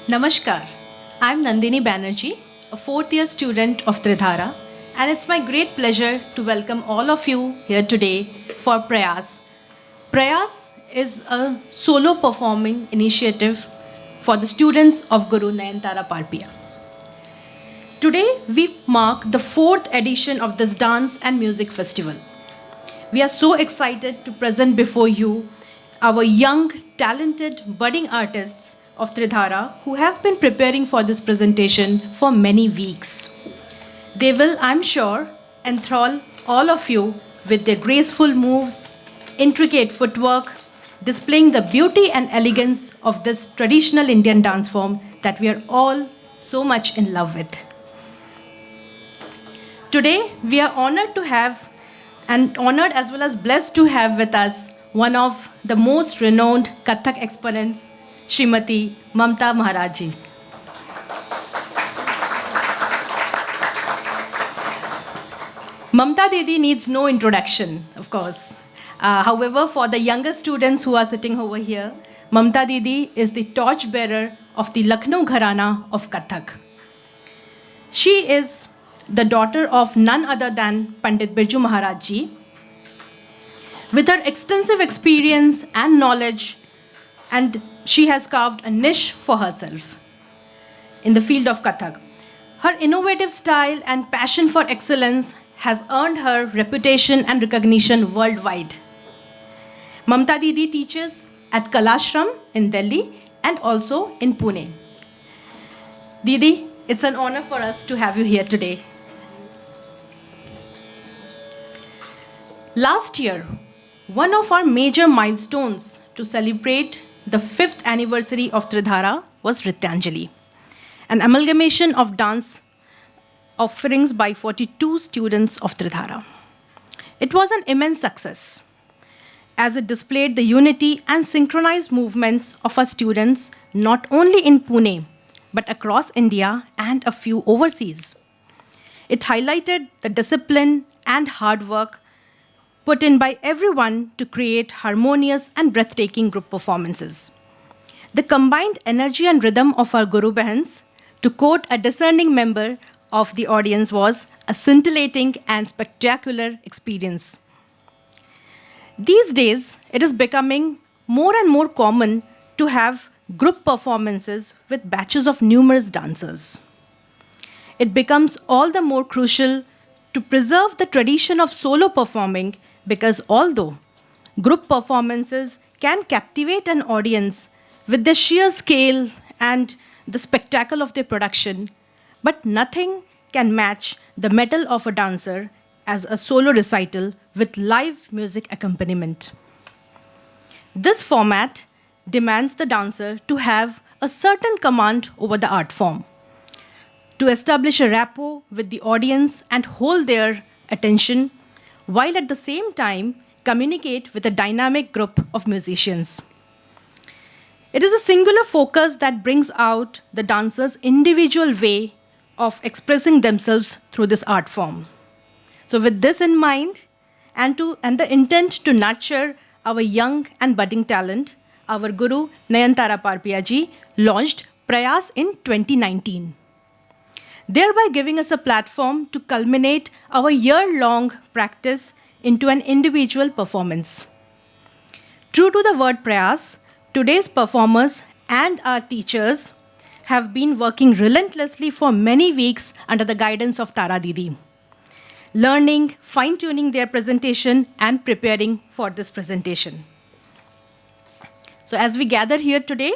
Namaskar. I'm Nandini Banerjee, a fourth year student of Tridhaara, and it's my great pleasure to welcome all of you here today for Prayaas. Prayaas is a solo performing initiative for the students of Guru Nayantara Parpia. Today, we mark the fourth edition of this dance and music festival. We are so excited to present before you our young, talented, budding artists of Tridhaara who have been preparing for this presentation for many weeks. They will, I'm sure, enthrall all of you with their graceful moves, intricate footwork, displaying the beauty and elegance of this traditional Indian dance form that we are all so much in love with. Today, we are honored as well as blessed to have with us one of the most renowned Kathak exponents, Srimati Mamta Maharaji. Mamta Didi needs no introduction, of course. However, for the younger students who are sitting over here, Mamta Didi is the torchbearer of the Lucknow Gharana of Kathak. She is the daughter of none other than Pandit Birju Maharaj Ji. With her extensive experience and knowledge, and she has carved a niche for herself in the field of Kathak. Her innovative style and passion for excellence has earned her reputation and recognition worldwide. Mamta Didi teaches at Kalashram in Delhi and also in Pune. Didi, it's an honor for us to have you here today. Last year, one of our major milestones to celebrate the 5th anniversary of Tridhaara was Nrityanjali, an amalgamation of dance offerings by 42 students of Tridhaara. It was an immense success as it displayed the unity and synchronized movements of our students not only in Pune but across India and a few overseas. It highlighted the discipline and hard work put in by everyone to create harmonious and breathtaking group performances. The combined energy and rhythm of our Guru Bahans, to quote a discerning member of the audience, was a scintillating and spectacular experience. These days, it is becoming more and more common to have group performances with batches of numerous dancers. It becomes all the more crucial to preserve the tradition of solo performing because although group performances can captivate an audience with the sheer scale and the spectacle of their production, but nothing can match the mettle of a dancer as a solo recital with live music accompaniment. This format demands the dancer to have a certain command over the art form, to establish a rapport with the audience and hold their attention, while at the same time communicate with a dynamic group of musicians. It is a singular focus that brings out the dancer's individual way of expressing themselves through this art form. So with this in mind, and the intent to nurture our young and budding talent, our Guru Nayantara Parpia ji launched Prayaas in 2019, thereby giving us a platform to culminate our year-long practice into an individual performance. True to the word Prayaas, today's performers and our teachers have been working relentlessly for many weeks under the guidance of Tara Didi, learning, fine-tuning their presentation and preparing for this presentation. So as we gather here today,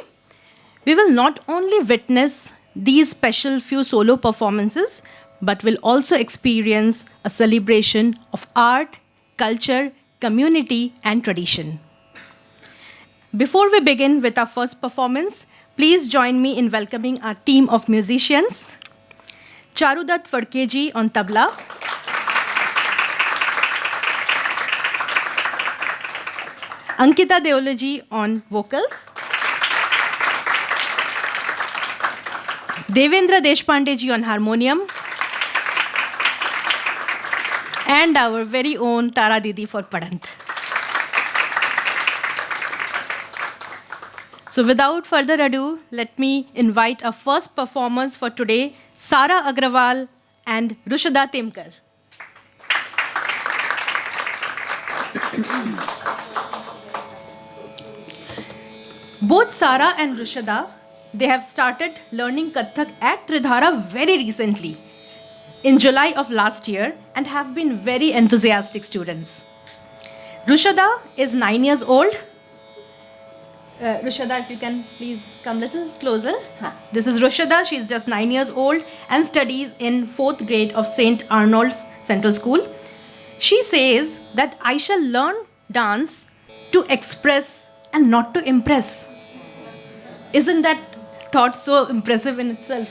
we will not only witness these special few solo performances, but will also experience a celebration of art, culture, community, and tradition. Before we begin with our first performance, please join me in welcoming our team of musicians. Charudat Fadkeji on tabla, Ankita Deoloji on vocals, Devendra Deshpandeji on harmonium, and our very own Tara Didi for Padant. So without further ado, let me invite our first performers for today, Sara Agrawal and Rushada Temkar. Both Sara and Rushada, they have started learning Kathak at Tridhaara very recently, in July of last year, and have been very enthusiastic students. Rushada is 9 years old. Rushada, if you can please come a little closer. This is Rushada. She is just 9 years old and studies in 4th grade of St. Arnold's Central School. She says that I shall learn dance to express and not to impress. Isn't that thought so impressive in itself?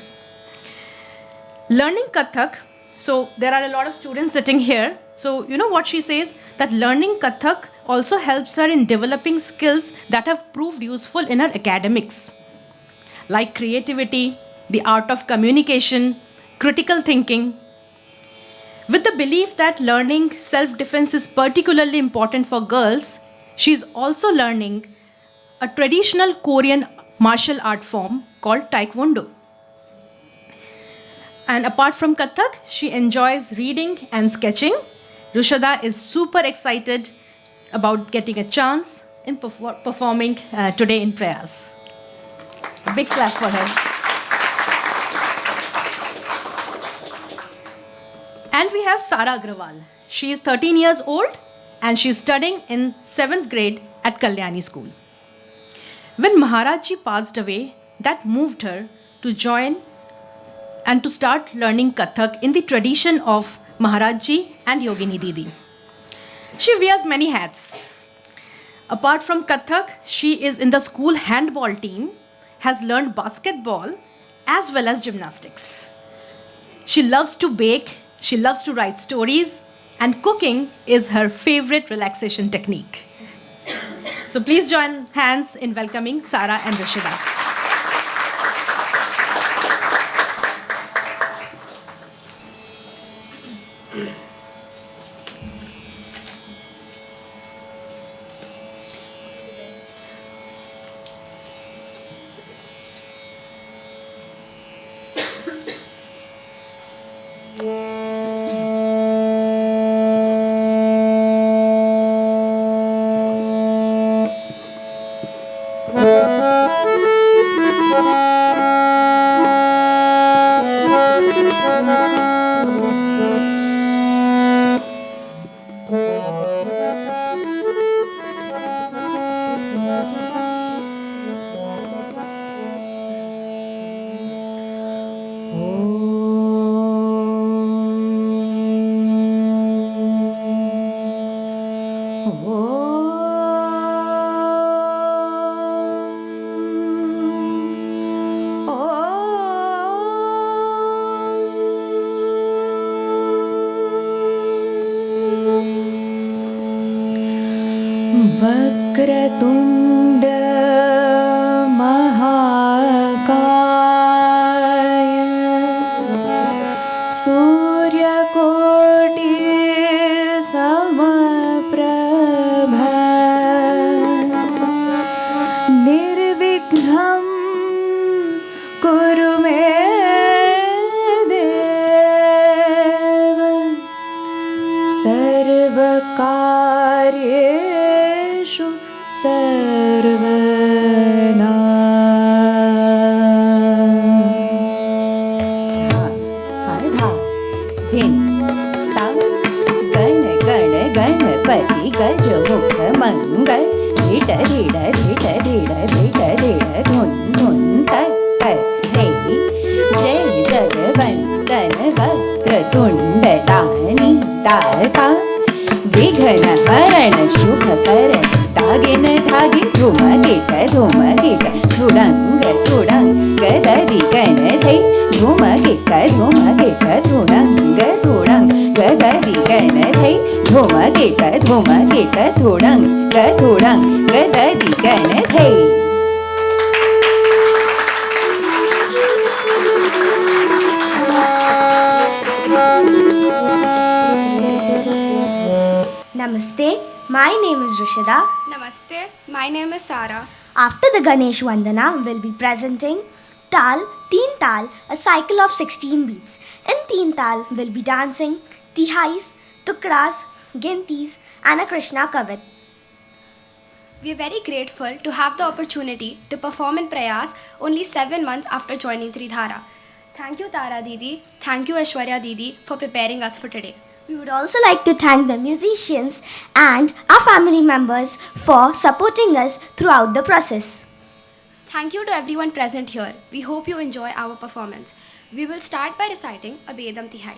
Learning Kathak, so there are a lot of students sitting here. So you know what she says? That learning Kathak also helps her in developing skills that have proved useful in her academics, like creativity, the art of communication, critical thinking. With the belief that learning self-defense is particularly important for girls, she is also learning a traditional Korean martial art form called Taekwondo. And apart from Kathak, she enjoys reading and sketching. Rushada is super excited about getting a chance in performing today in Prayaas. A big clap for her. And we have Sara Agrawal. She is 13 years old and she is studying in 7th grade at Kalyani School. When Maharajji passed away, that moved her to join and to start learning Kathak in the tradition of Maharajji and Yogini Didi. She wears many hats. Apart from Kathak, she is in the school handball team, has learned basketball as well as gymnastics. She loves to bake, she loves to write stories, and cooking is her favorite relaxation technique. So please join hands in welcoming Sara and Rushada. वक्रतुण्ड महाकाय सूर्यकोटि समप्रभ निर्विघ्नं कुरु मे देव सर्वकार्येषु सर्वदा। गण गण गणपति गजमुख मंगल धीट धीट धीट धीट धीट धीट धुन धुन तक जय जगवंदन वक्रतुंड दानी दाता विघ्न हरण शुभ करण धागिन धागि धूमकेत धूमकेत धुडंग धुडंग दधि गणधै धूमकेत धूमकेत धुडंग धुडंग दधि गणधै धूमकेत धूमकेत धुडंग धुडंग दधि गणधै। Namaste, my name is Rushada. Namaste, my name is Sara. After the Ganesh Vandana, we'll be presenting Tal, Teen Tal, a cycle of 16 beats. In Teen Tal, we'll be dancing Tihais, Tukras, Gintis, and a Krishna Kavat. We are very grateful to have the opportunity to perform in Prayaas only 7 months after joining Tridhaara. Thank you Tara Didi, thank you Aishwarya Didi for preparing us for today. We would also like to thank the musicians and our family members for supporting us throughout the process. Thank you to everyone present here. We hope you enjoy our performance. We will start by reciting a Bedam Tihai.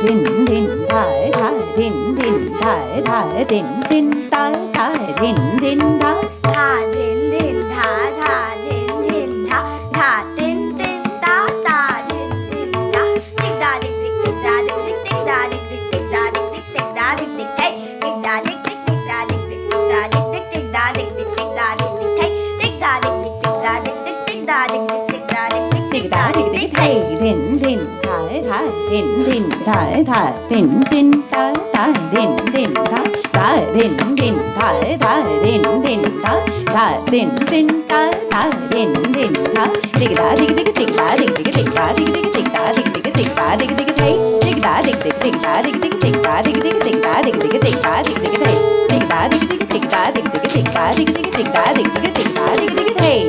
Din din thải thải din din thải thải din din thải thải din din thải Tha din din tha tha din din tha tha din din ta ta din din ta tik da dik dik tik da dik dik tik da dik dik tik da dik dik tik da dik dik hey tik da dik dik tik da dik dik tik da dik dik tik da dik dik tik da dik dik hey tik da dik dik tik da dik dik tik da dik dik tik da dik dik tik da dik dik hey din din thải thải din din thải thải din din thải thải din din thải thải din din thải thải din din thải thải din din thải thải din din thải tik da tik tik tik da tik tik tik da tik tik tik da tik tik tik da tik tik hey tik da tik tik tik da tik tik tik da tik tik tik da tik tik tik da tik tik hey tik da tik tik tik da tik tik tik da tik tik tik da tik tik tik da tik tik hey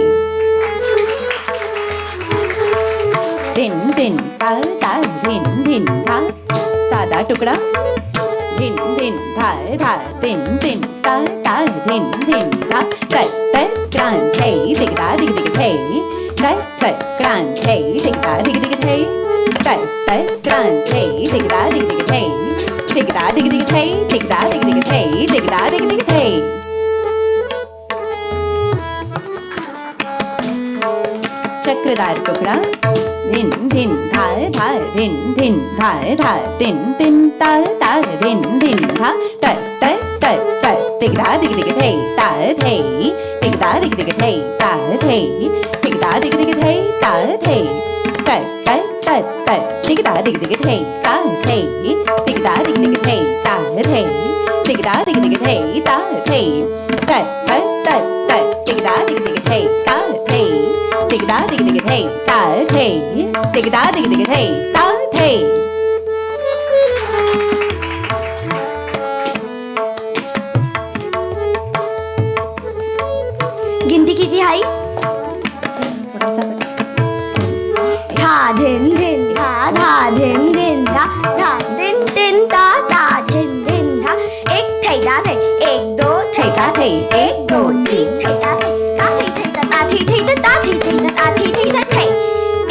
दिन दिन ताल ताल दिन दिन ताल सादा टुकड़ा दिन दिन थाल थाल दिन दिन ताल ताल दिन दिन ताल तय तय क्रांत है दिखदा दिख दिख थे तय तय क्रांत है दिखदा दिख दिख थे तय तय क्रांत है दिखदा दिख दिख थे दिखदा दिख दिख थे दिखदा दिख दिख थे दिखदा दिख दिख थे चक्रदार टुकड़ा दिन दिन थाल थाल दिन दिन थाल थाल दिन दिन ताल ताल दिन दिन थाल तय तय तय तय दिखदा दिख दिख थे ताल थे दिखदा दिख दिख थे ताल थे दिखदा दिख दिख थे ताल थे तय तय तय तय दिखदा दिख दिख थे ताल थे दिखदा दिख दिख थे ताल थे दिखदा दिख दिख थे ताल थे तय तय तय तय दिखदा दिख दिख थे ताल थे दिखदा दिख दिख थे ताल थे दिखदा दिख दिख थे ताल थे गिनती की तिहाई थोड़ा सा tha din din tha tha din din tha tha din din ta ta din din tha एक thầy ta thầy एक दो thầy ta thầy एक दो तीन thầy ta thầy ta thầy thầy ta ta thầy thầy ta ta thầy thầy ta ta thầy thầy ta thầy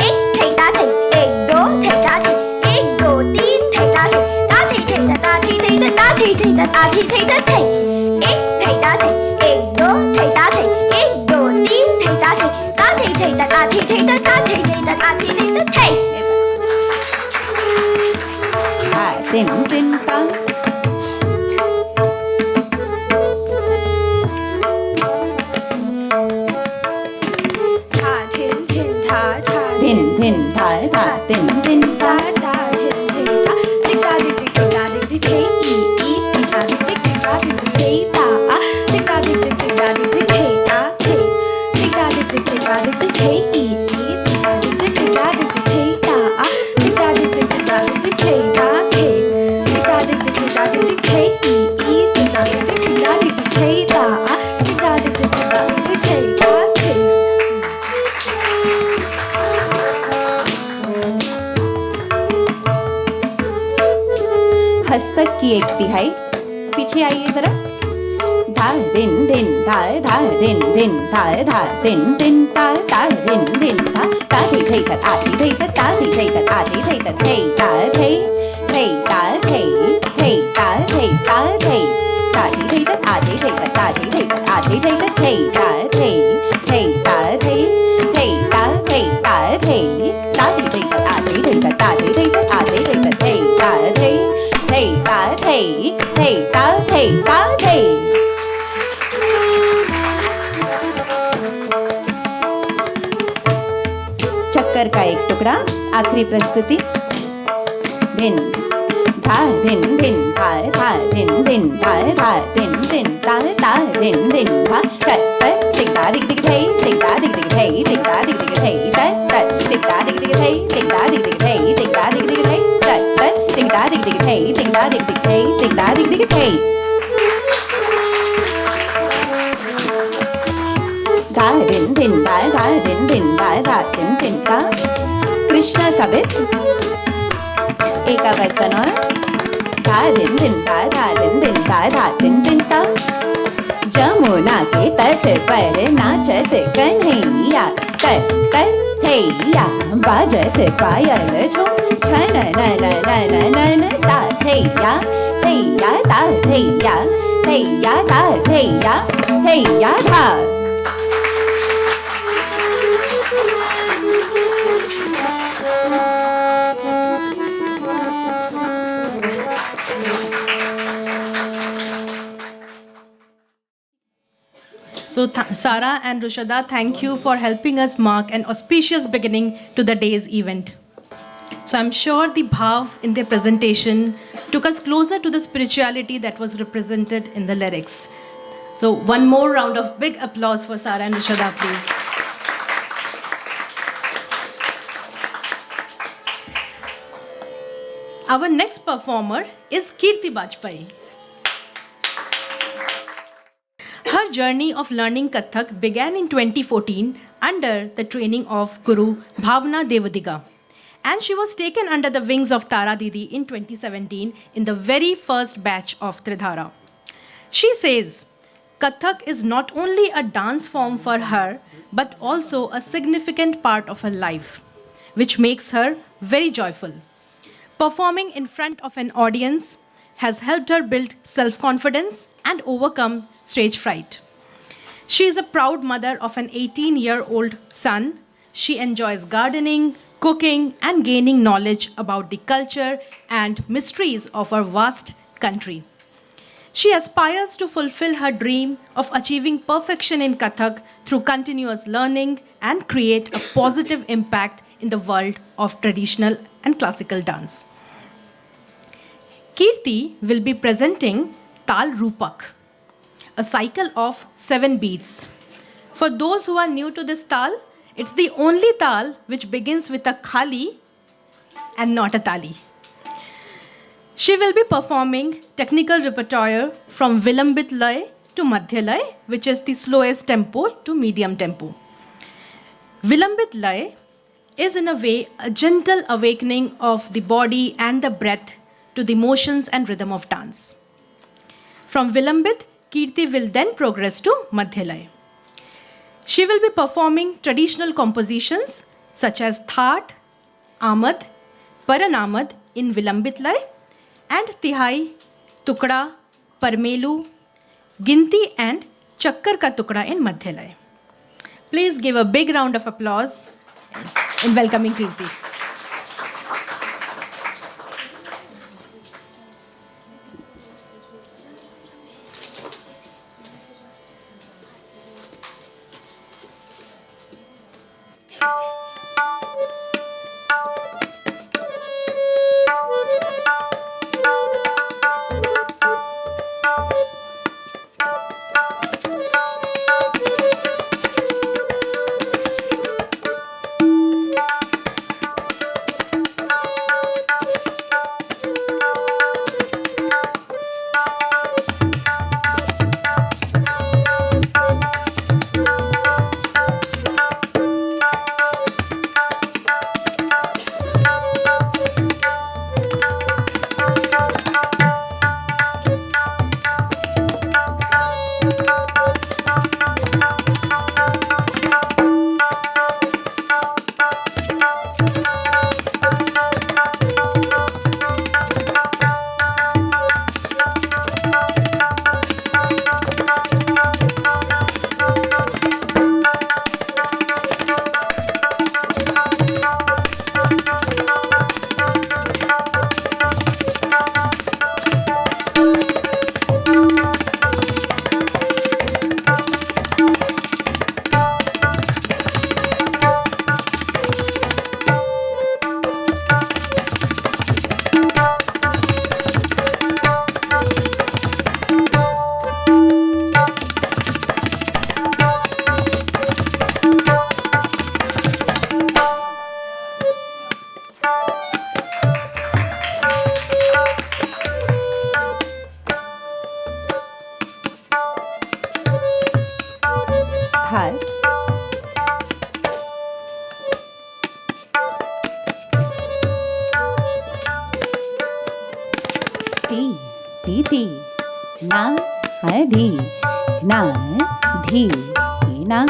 एक thầy ta thầy एक दो thầy ta thầy एक दो तीन thầy ta thầy ta thầy thầy ta ta thầy thầy ta ta thầy thầy ta ta thầy thầy ta thầy एक thầy ta thầy एक दो thầy ta thầy एक दो तीन thầy ta thầy ta thầy thầy ta ta thầy thầy ta ta thầy thầy ta ta thầy thầy ta thầy दिन दिन ताल Tha Thin Thin Tha Tha दिन दिन थाल थाल दिन दिन Tha ताल Tha Thin Thin Tha Tik da dik dik tik da dik dik hey e e tik da dik dik tik da dik dik hey ta a tik da dik dik tik da dik dik hey ta hey tik da dik dik tik da dik dik hey e e tik da dik dik tik da dik dik hey ta a tik da dik dik tik da dik dik hey ta hey tik da dik dik tik da dik dik hey e e tik da dik dik tik da dik dik hey ta a tik da dik dik tik da dik dik hey ta hey हस्तक की एक तिहाई पीछे आइए जरा धाल दिन दिन धाल धाल दिन दिन धाल धाल दिन दिन ताल ताल दिन दिन धाल ता थई थई तत आती थई तत ता थई थई तत आती थई तत थई ताल थई थई ताल थई थई ताल थई ताल थई ताती थई तत आती थई तत ताती थई तत आती थई तत थई ताल थई थई ताल थई थई ताल थई ताल थई ताती थई तत ta thei thei ta ta thei thei ta ta thei thei ta thei ta thei thei ta thei thei ta thei ta thei. चक्कर का एक टुकड़ा, आखिरी प्रस्तुति. धिन धा धिन धिन धा धा धिन धिन धा धा धिन धिन धा धा धिन धिन धा त त टिक धा टिक टिक थई टिक धा टिक टिक थई टिक धा टिक टिक थई त त टिक धा टिक टिक थई टिक धा टिक टिक थई टिक धा टिक टिक थई त त टिक धा टिक टिक थई टिक धा टिक टिक थई टिक धा टिक टिक थई. धा धिन धिन धा धा धिन धिन धा धा धिन धिन धा. कृष्ण कबीर एकावर्तन धा धिन धिन धा धा धिन धिन धा धा धिन धिन धा. जमुना के तट पर नाचत कन्हैया तर तर थैया बाजत पायल झूम छन न न न न न न ता थैया थैया ता थैया थैया ता थैया थैया धा. So, Sarah and Rushada, thank you for helping us mark an auspicious beginning to the day's event. So, I'm sure the bhav in their presentation took us closer to the spirituality that was represented in the lyrics. So, one more round of big applause for Sarah and Rushada, please. Our next performer is Kirti Bajpai. Her journey of learning Kathak began in 2014 under the training of Guru Bhavna Devadiga. And she was taken under the wings of Tara Didi in 2017 in the very first batch of Tridhaara. She says, Kathak is not only a dance form for her, but also a significant part of her life, which makes her very joyful. Performing in front of an audience has helped her build self-confidence and overcome stage fright. She is a proud mother of an 18-year-old son. She enjoys gardening, cooking, and gaining knowledge about the culture and mysteries of our vast country. She aspires to fulfill her dream of achieving perfection in Kathak through continuous learning and create a positive impact in the world of traditional and classical dance. Kirti will be presenting Tal Rupak, a cycle of 7 beats. For those who are new to this Tal, it's the only Tal which begins with a khali and not a tali. She will be performing technical repertoire from Vilambit Lay to Madhya Lay, which is the slowest tempo to medium tempo. Vilambit Lay is in a way a gentle awakening of the body and the breath to the motions and rhythm of dance. From Vilambit, Kirti will then progress to Madhya Lay. She will be performing traditional compositions such as Thaat, Amad, Paranamad in Vilambit Lay and Tihai, Tukda, Parmelu, Ginti and Chakkar ka Tukda in Madhya Lay. Please give a big round of applause in welcoming Kirti. ती ना धी ना धी ना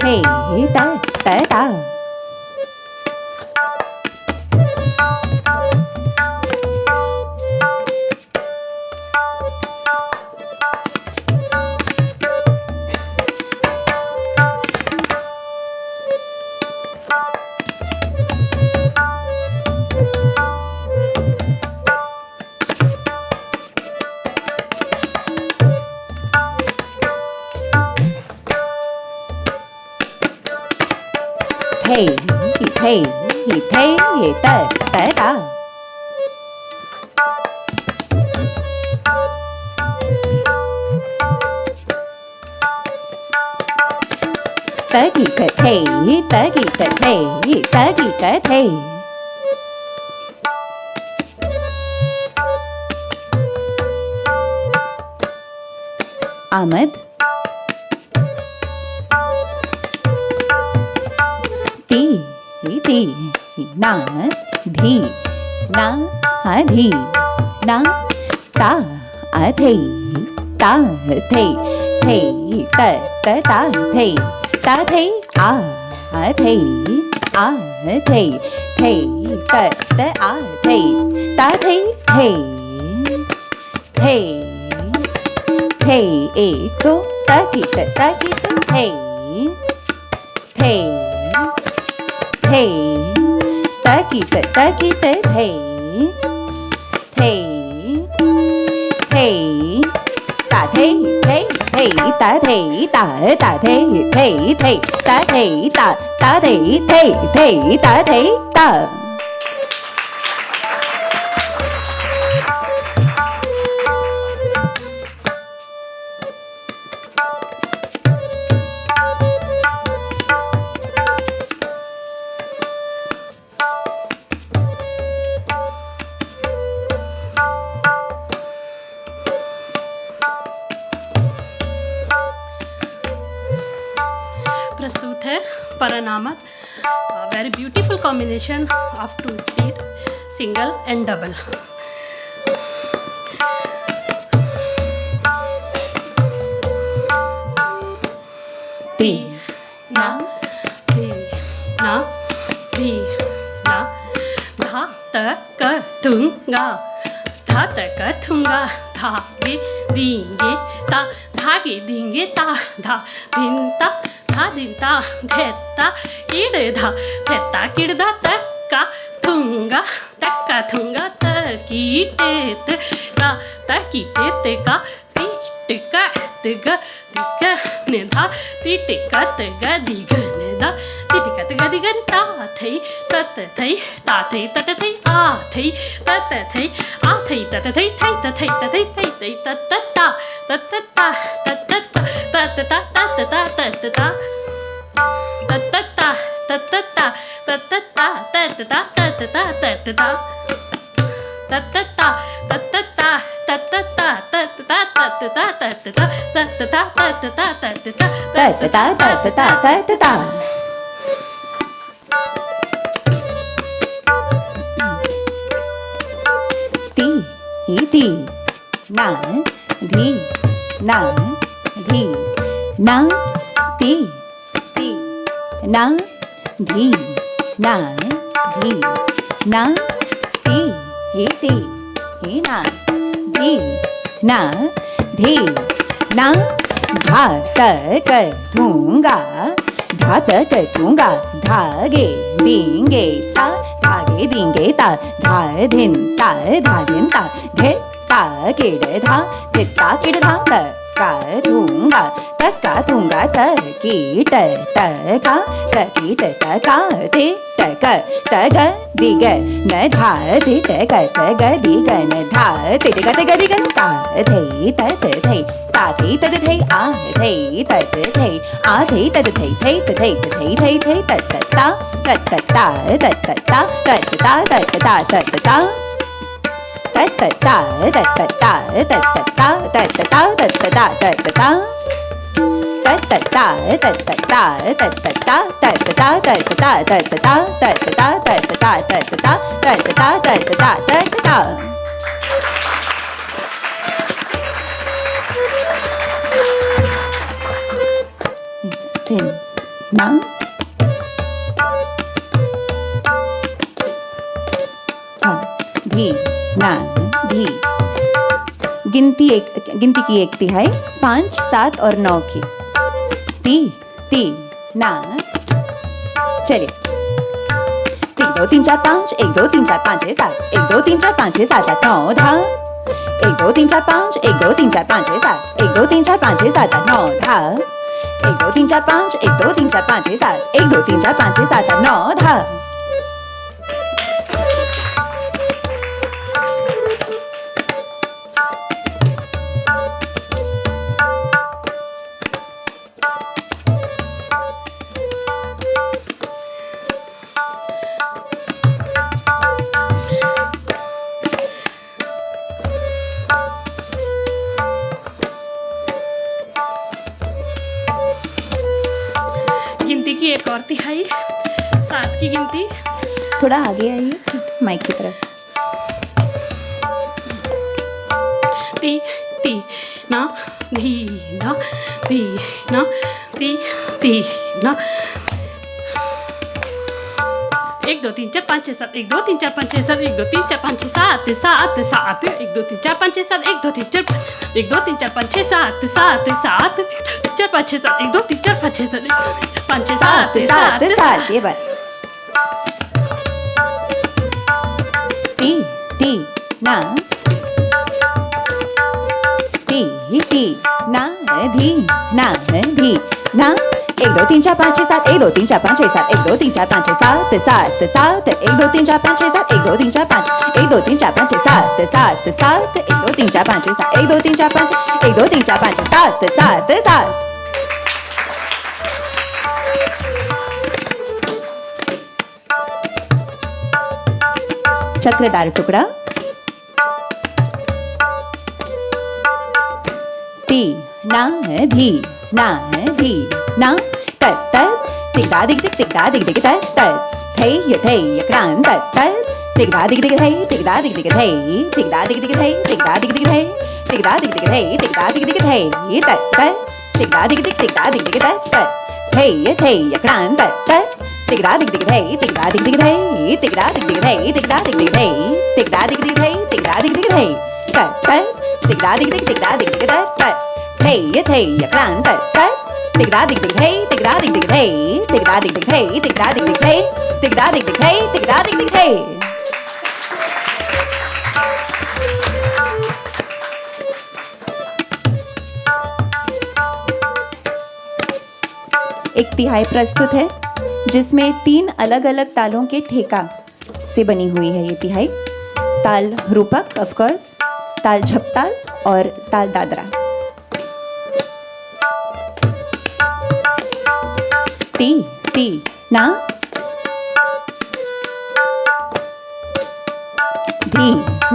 thế ta tế ta thế thế thế tế tế ta tế gì cái thế tế gì cái thế tế gì cái thế Ahmed ती ना धी ना धी ना ta थे ta थे थे त ta थे ta थे थे थे थे त थे ta थे थे एक दो की थे थे की थे ta थे ta थे ta थे ta प्रस्तुत है परनामत, very beautiful combination of two speed single and double. ती ना धी ना धी ना धा त क थुंगा धा त क थुंगा धा गे दींगे ता धागे दींगे ता धा दिन ता धा दिन ता धेता किड धा धेता किड धा तक्का थुंगा त की टेत का त की टेत का टिका तिगा तिगा ने धा टिका तिगा दिग ने धा टिका तिगा दिगा ता थई तत थई ता थई तत थई आ थई तत थई आ थई तत थई थई तत थई तत थई थई थई तत ता तत ता तत ता तत ता तत ता तत ता तत ता तत ता तत ता तत ता तत ता तत ता तत्ता तत्ता तत्ता तत्ता तत्ता तत्ता तत्ता तत्ता तत्ता ta ती ना धी ना धी ना ती ना धी ना धी ना ती ना धी ना धी ना धा तक थूंगा धा तक थूंगा धागे दींगे ता धागे दींगे ता धा दिन ता धा दिन ता धे ता किड़ धा धिता किड़ धा त का थूंगा तका थूंगा तकी ट का तकी ट का थे टक तग दिग न धा थे टक तग दिग न धा थे दिग ता थे तत थे ता थे तत थे आ थे तत थे आ थे तत थे थे थे थे थे थे तत ता तत ता तत ता तत ता तत ता तत ता गिनती की एक तिहाई 5, 7 और 9 की ती ना चलिए 1 2 3 4 5 1 2 3 4 5 6 7 1 2 3 4 5 6 7 8 9 धा 1 2 3 4 5 1 2 3 4 5 6 7 1 2 3 4 5 6 7 8 9 धा 1 2 3 4 5 1 2 3 4 5 6 7 1 2 3 4 5 6 7 8 9 धा गिनती की एक और तिहाई 7 की गिनती। थोड़ा आगे आइए माइक की तरफ ती ती ना धी ना ती ना ती ती ना 1 2 3 4 5 6 7 1 2 3 4 5 6 7 1 2 3 4 5 6 7 7 7 1 2 3 4 5 6 7 1 2 3 4 1 2 3 4 5 6 7 7 7 4 5 6 7 1 2 3 4 5 6 7 5 6 7 सात 7 सात ये बात ती ना ती ना धी ना 1 2 3 4 5 6 7 1 2 3 4 5 6 7 1 2 3 4 5 6 7 7 1 2 3 4 5 6 7 1 2 3 4 5 1 2 3 4 5 6 7 7 1 2 3 4 5 6 7 1 2 3 4 5 1 2 3 4 5 7 7 चक्रदार टुकड़ा ती ना धी ना तत तिगदा दिग दिग तिगदा दिग दिग तत थे यक्रांत तत तिगदा दिग दिग थे तिगदा दिग दिग थे तिगदा दिग दिग थे तिगदा दिग दिग थे तिगदा दिग दिग थे तिगदा दिग दिग थे तत तिगदा दिग दिग तिगदा दिग दिग तत थे यक्रांत तत तिगदा दिग दिग थे तिगदा दिग दिग थे तिगदा दिग दिग थे तिगदा दिग दिग थे तिगदा दिग दिग थे तिगदा दिग दिग थे तत तिगदा दिग दिग तिगदा दिग दिग तत थे यक्रांत तत तिगदा दिग दिग थे तिगदा दिग दिग थे तिगदा दिग दिग थे तिगदा दिग दिग थे तिगदा दिग दिग थे तिगदा दिग दिग थे एक तिहाई प्रस्तुत है जिसमें 3 अलग अलग तालों के ठेका से बनी हुई है ये तिहाई। ताल रूपक ऑफ कोर्स, ताल झपताल और ताल दादरा। ती ना धी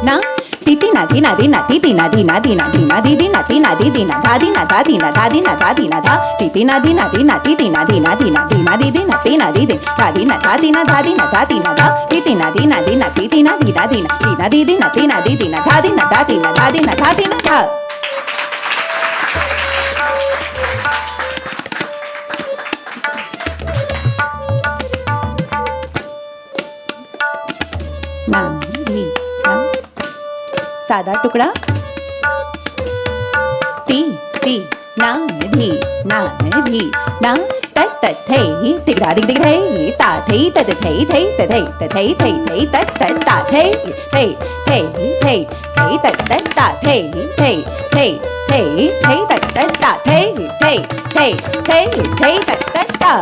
ना ती ना धी ना धी ना ती ना धी ना धी ना धी ना धी धी ना ती ना धी धी ना धा धी ना धा धी ना धा धी ना धा धी ना धा ती ना धी ना धी ना ती ना धी ना धी ना धी ना धी धी ना ती ना धी धी धा धी ना धा धी ना धा धी ना धा ती ना धा ती ना धी ना धी ना ती ना धी ना धी ना धी धी ना ती ना धी धी ना धा धी ना धा ती ना धा धी ना धा ती ना धा। ना धी ना सादा टुकड़ा ती ना धी ना तत ta thei tig da dig dig thei ta thei ta thei thei ta thei ta thei thei thei ta ta thei thei thei thei thei ta ta thei thei thei thei thei ta ta thei thei thei thei thei ta ta.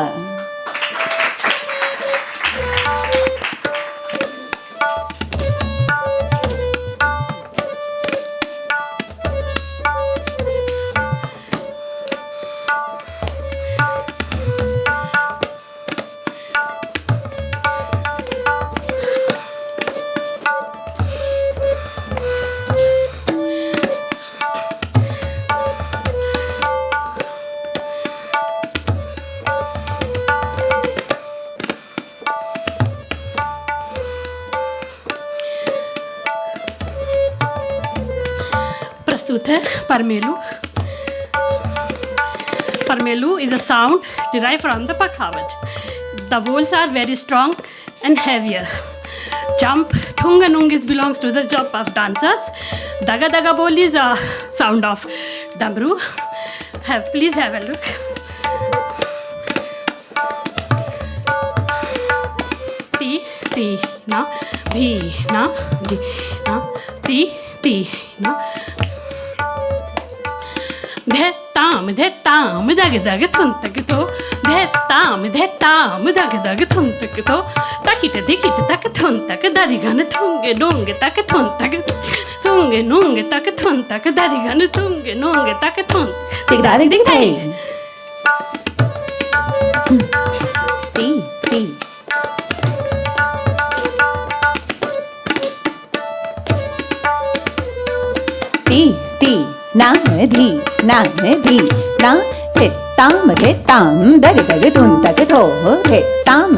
प्रस्तुत है परमेलू. Parmelu is a sound derived from the pakhavaj. The vowels are very strong and heavier. Jump, thung and ung belongs to the job of dancers. Daga daga bol is a sound of damru. Please have a look. Ti ti na dhi na dhi na ti ti na. Dhe tam dag dag thun tak to. Dhe tam dag dag thun tak to. Takita dikita tak thun tak dadi gan thunge nunge tak thun tak thunge nunge tak thun tak dadi gan thunge nunge tak thun. Dig da dig dig thei. Ti ti. Ti ti na dhi na the tam dag dag thun tak tho the tam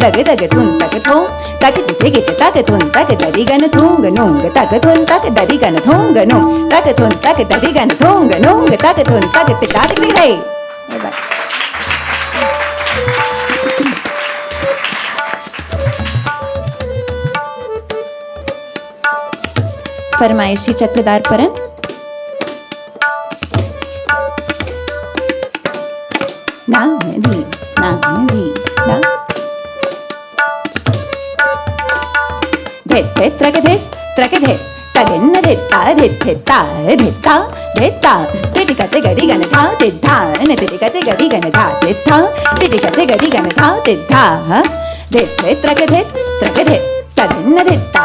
dag dag thun tak tho tak dig tak thun tak dari gan thung nung tak thun tak dari gan thung nung tak thun tak dari gan thung nung tak thun tak tig da dig hey. फरमाइशी चक्रधार परन. ना धी ना धे धे त्रके धे तगन धे ता तिटिका ते गरी गन था ते था न तिटिका ते गरी गन था ते था तिटिका ते गरी गन था ते था धे त्रके धे तगन धे ता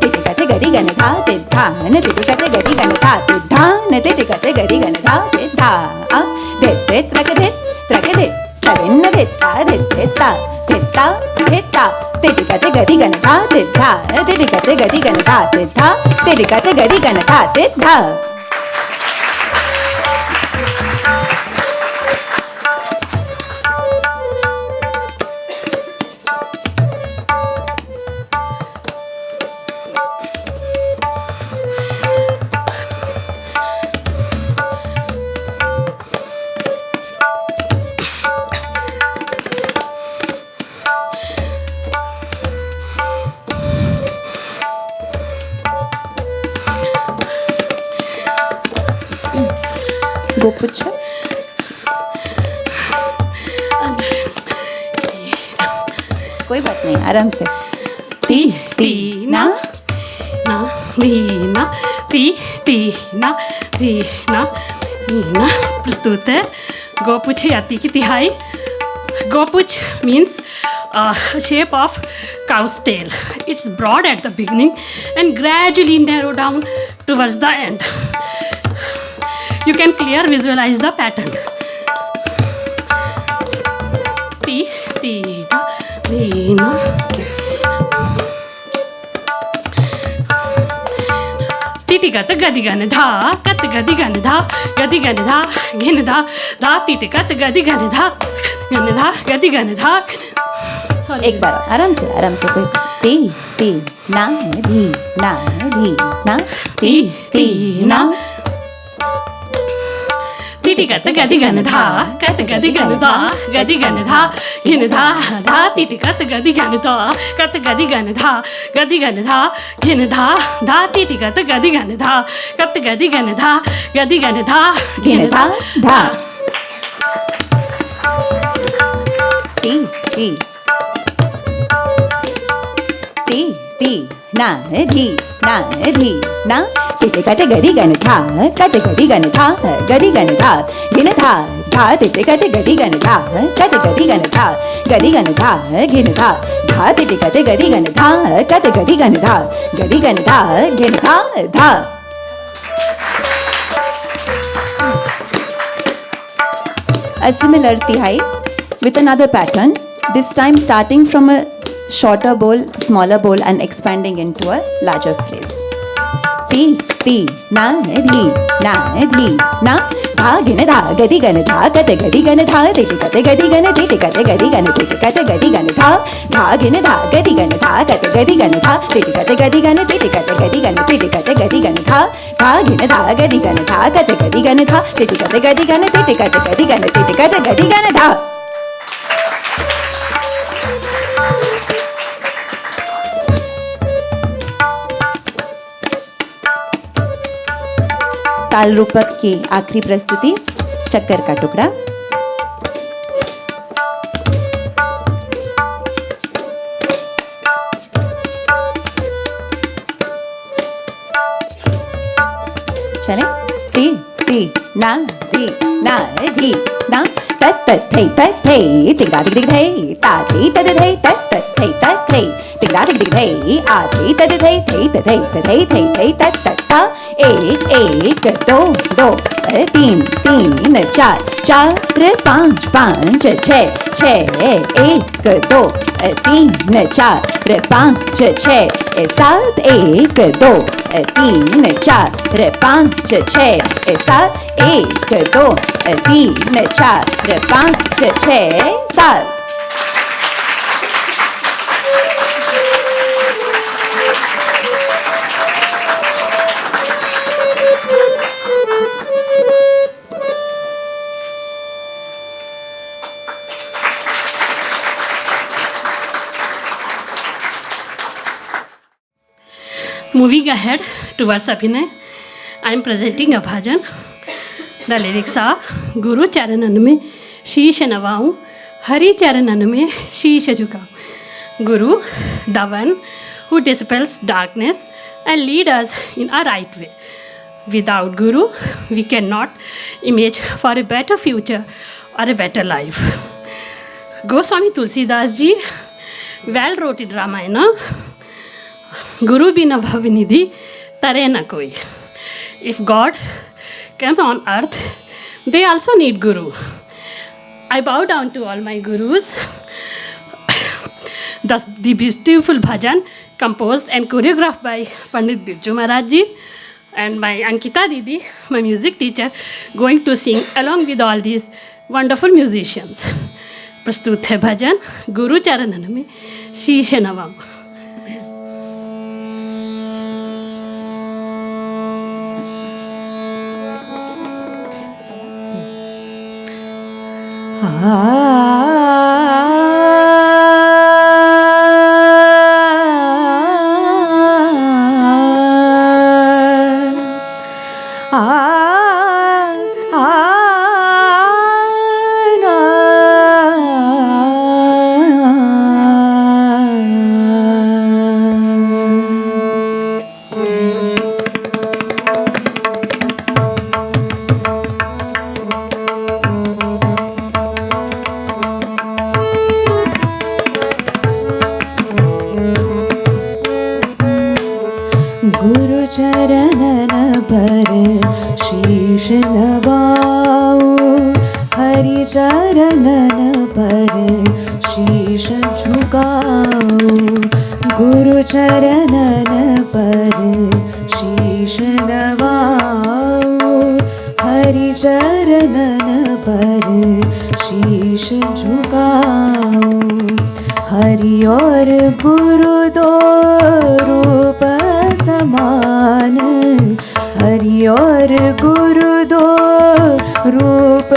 तिटिका ते गरी गन था ते था न तिटिका ते गरी गन था ते था न तिटिका ते गरी गन था ते था धे त्रके धे तगन धे ता तिटिका ते गरी गन था ते था तिटिका ते गरी गन था ते था तिटिका ते गरी गन था ते था. गोपुच्छ कोई बात नहीं, आराम से. ती ती ना ना धी ना ती ती ना धी ना धी ना. प्रस्तुत है गोपुच्छ याति की तिहाई. Gopuch means shape of cow's tail. It's broad at the beginning and gradually narrow down towards the end. You can clearly visualize the pattern. Ti ti na di na. Titi kat gadi gan dha kat gadi gan dha gadi gan dha gin dha dha titi kat gadi gan dha gadi gan dha. एक बार आराम से कोई ती ती ना धी ना ती ती ना. Titi kat gadi gan dha kat gadi gan dha gadi gan dha gin dha dha titi kat gadi gan dha kat gadi gan dha gadi gan dha gin dha dha titi kat gadi gan dha kat gadi gan dha gadi gan dha gin dha dha. ती ती ती ना धी ना धी ना तिथे कटे गरी गण था कटे गरी गण था गरी गण था गिन था तिथे कटे गरी गण था कटे गरी गण था गरी गण था गिन था तिथे कटे गरी गण था कटे गरी गण था गरी गण था गिन था A similar tihai with another pattern, this time starting from a shorter bowl, smaller bowl and expanding into a larger phrase. Ti, na, dhi, na, dha, gina, dha, gadi, gana, dha, kate, gadi, gana, dha, titi, kate, gadi, gana, titi, kate, gadi, gana, titi, kate, gadi, gana, dha, gina, dha, gadi, gana, dha, kate, gadi, gana, dha, titi, kate, gadi, gana, titi, kate, gadi, gana, titi, kate, gadi, gana, dha, gina, dha, gadi, gana, dha, kate, gadi, gana, dha, titi, kate, gadi, gana, titi, kate, gadi, gana, titi, kate, gadi, gana, dha. ताल रूपक की आखिरी प्रस्तुति चक्कर का टुकड़ा। चले ती ती ना धी ना धी ना तत तत थे तिगड़ा दिग दिग थे ता थे तत थे तत थे तिगड़ा दिग दिग थे आ थे तत थे तत ता एक दो तीन चार पाँच छः एक दो तीन चार पाँच छः सात एक दो तीन चार पाँच छः सात एक दो तीन चार पाँच छः सात। Moving ahead towards Abhinay, I am presenting a bhajan. The lyrics are Guru Charanan mein sheesh navaऊं, Hari Charanan mein sheesh झुकाऊं. Guru, the one who dispels darkness and lead us in a right way. Without Guru, we cannot imagine for a better future or a better life. Goswami Tulsidas ji well wrote in Ramayana, Guru bina bhavinidhi tare na koi. If God came on earth, they also need Guru. I bow down to all my Gurus. The beautiful bhajan composed and choreographed by Pandit Birju Maharaj ji and my Ankita Didi, my music teacher, going to sing along with all these wonderful musicians. प्रस्तुत है भजन गुरु चरणन में शीश नवाऊं. गुरु चरणन पर शीश नवाऊं, हरि चरणन पर शीश झुकाऊं. गुरु चरणन पर शीश नवाऊं, हरि चरणन पर शीश झुकाऊं. हरि और गुरु दो रूप समान, हरि और गुरु दो रूप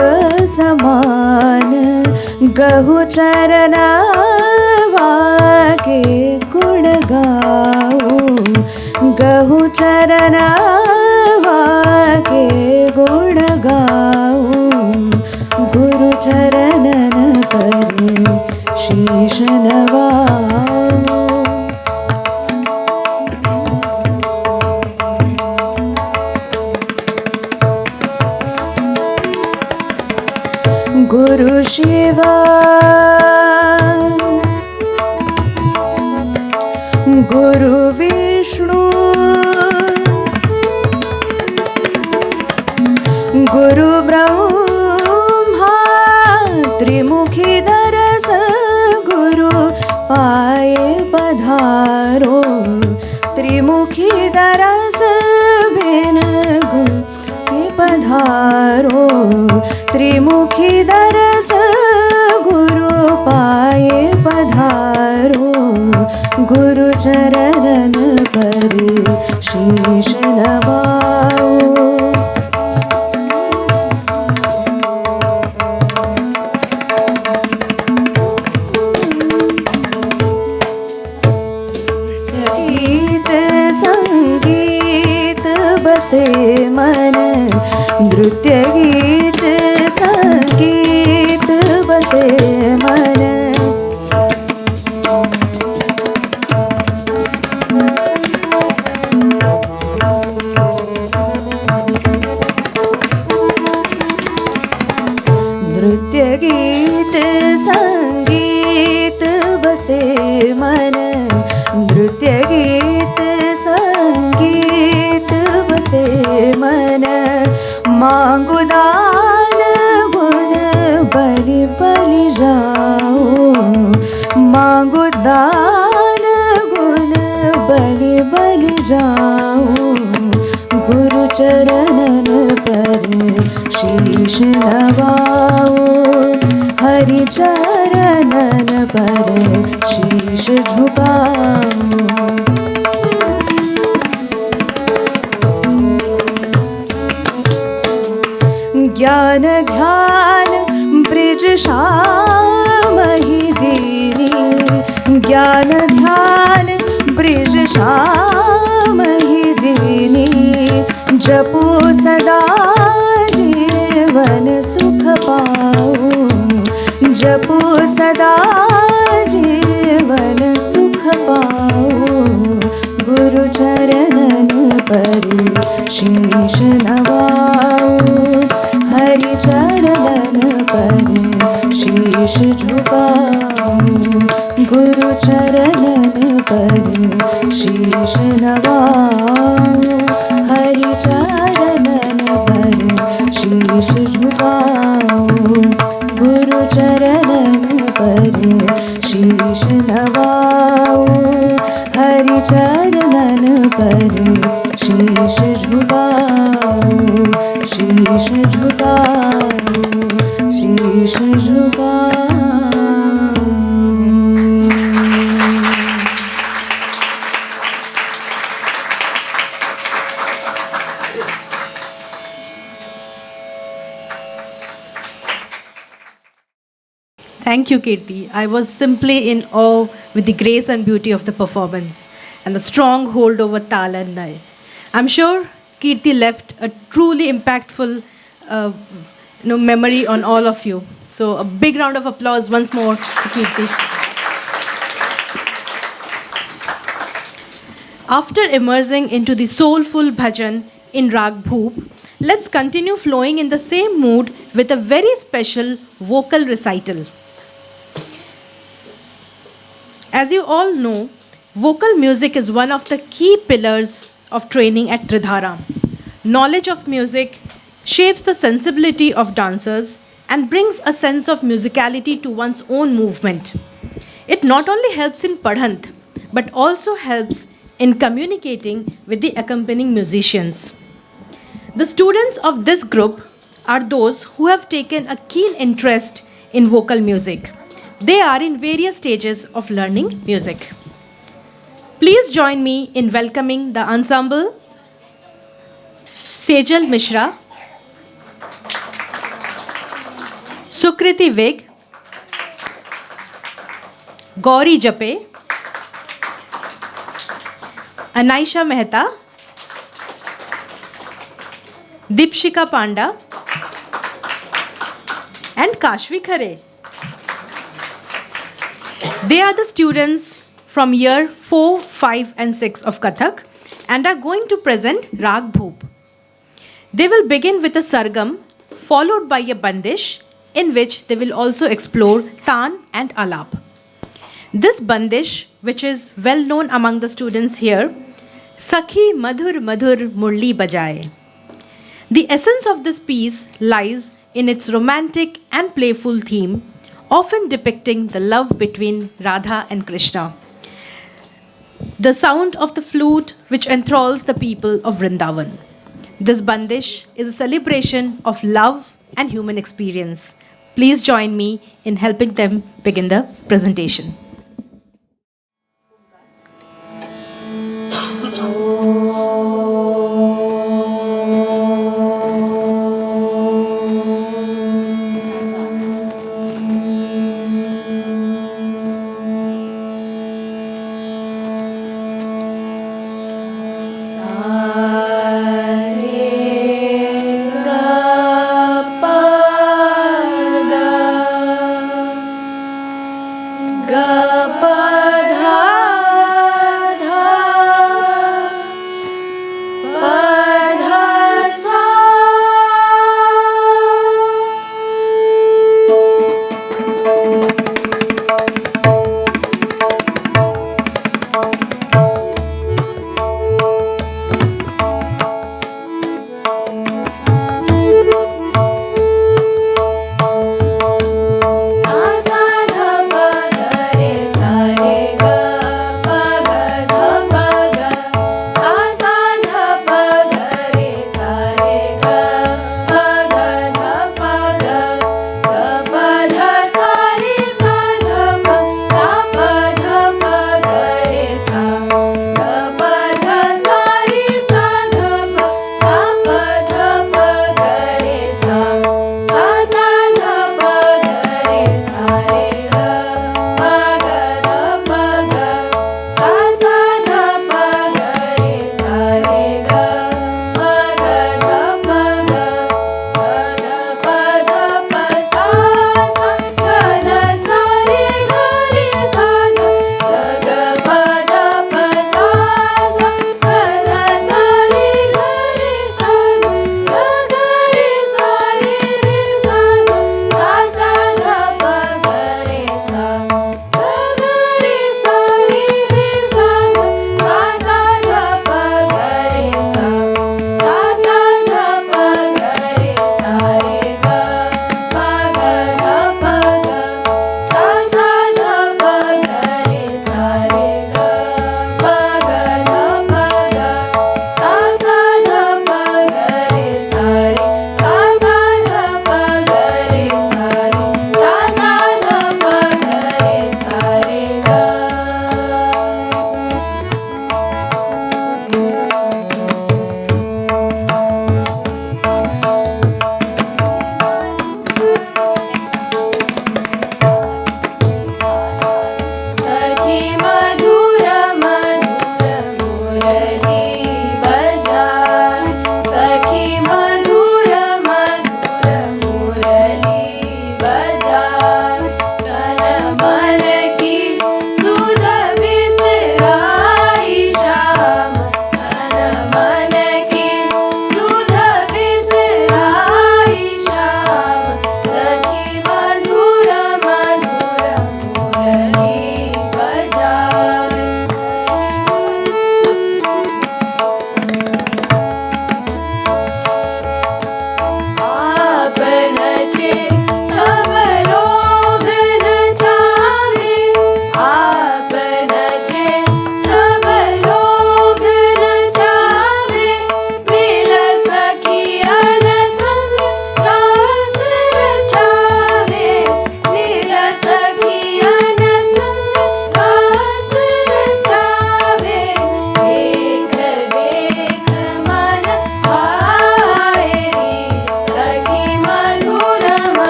समान. गहु चरनावा के गुण गाऊं, गहु चरनावा के गुण गाऊं. गुरु चरणन पर शीश Guru Shiva, Guru Vishnu, Guru Brahma, Trimukhi Daras Guru Paaye Padharo, Trimukhi Daras bin Guru Padharo, Trimukhi Daras Guru Paaye Padharo, Guru Charanan par Sheesh Navao. संगीत बसे मन, नृत्य गीत संगीत बसे मन, नृत्य गीत संगीत बसे मन, नृत्य गीत संगीत बसे मन, मांगु दान गुण बलि बलि जाओ, मांगु दान गुण बलि बलि जाओ, गुरु चरणन पर शीश नवाओ, हरि चरणन पर शीश झुकाओ। ज्ञान ध्यान ब्रिज श्याम ही दीनी, ज्ञान ध्यान ब्रिज श्याम ही दीनी, जपो सदा जीवन सुख पाओ, जपो सदा जीवन सुख पाओ, गुरु चरणन पर शीश नवाओ, हरि चरणन पर शीश झुकाओ, गुरु चरणन पर शीश नवाओ, हरि चरणन पर शीश झुकाओ, गुरु चरणन पर शीश नवाओ, हरि चरणन पर शीश झुकाओ, शीश झुकाओ, शीश झुकाओ। Thank you, Kirti. I was simply in awe with the grace and beauty of the performance and the strong hold over Tal and Nay. I'm sure Kirti left a truly impactful memory on all of you. So a big round of applause once more to Kirti. After immersing into the soulful bhajan in Rag Bhoop, let's continue flowing in the same mood with a very special vocal recital. As you all know, vocal music is one of the key pillars of training at Tridhaara. Knowledge of music shapes the sensibility of dancers and brings a sense of musicality to one's own movement. It not only helps in Padhant, but also helps in communicating with the accompanying musicians. The students of this group are those who have taken a keen interest in vocal music. They are in various stages of learning music. Please join me in welcoming the ensemble Sejal Mishra, Sukriti Vig, Gauri Jape, Anaisha Mehta, Dipshika Panda, and Kashvi Khare. They are the students from year 4, 5 and 6 of Kathak and are going to present Rag Bhoop. They will begin with a sargam followed by a bandish in which they will also explore Taan and Alap. This bandish, which is well known among the students here, Sakhi Madhur Madhur Murli Bajaye. The essence of this piece lies in its romantic and playful theme, often depicting the love between Radha and Krishna. The sound of the flute which enthralls the people of Vrindavan. This bandish is a celebration of love and human experience. Please join me in helping them begin the presentation. Ga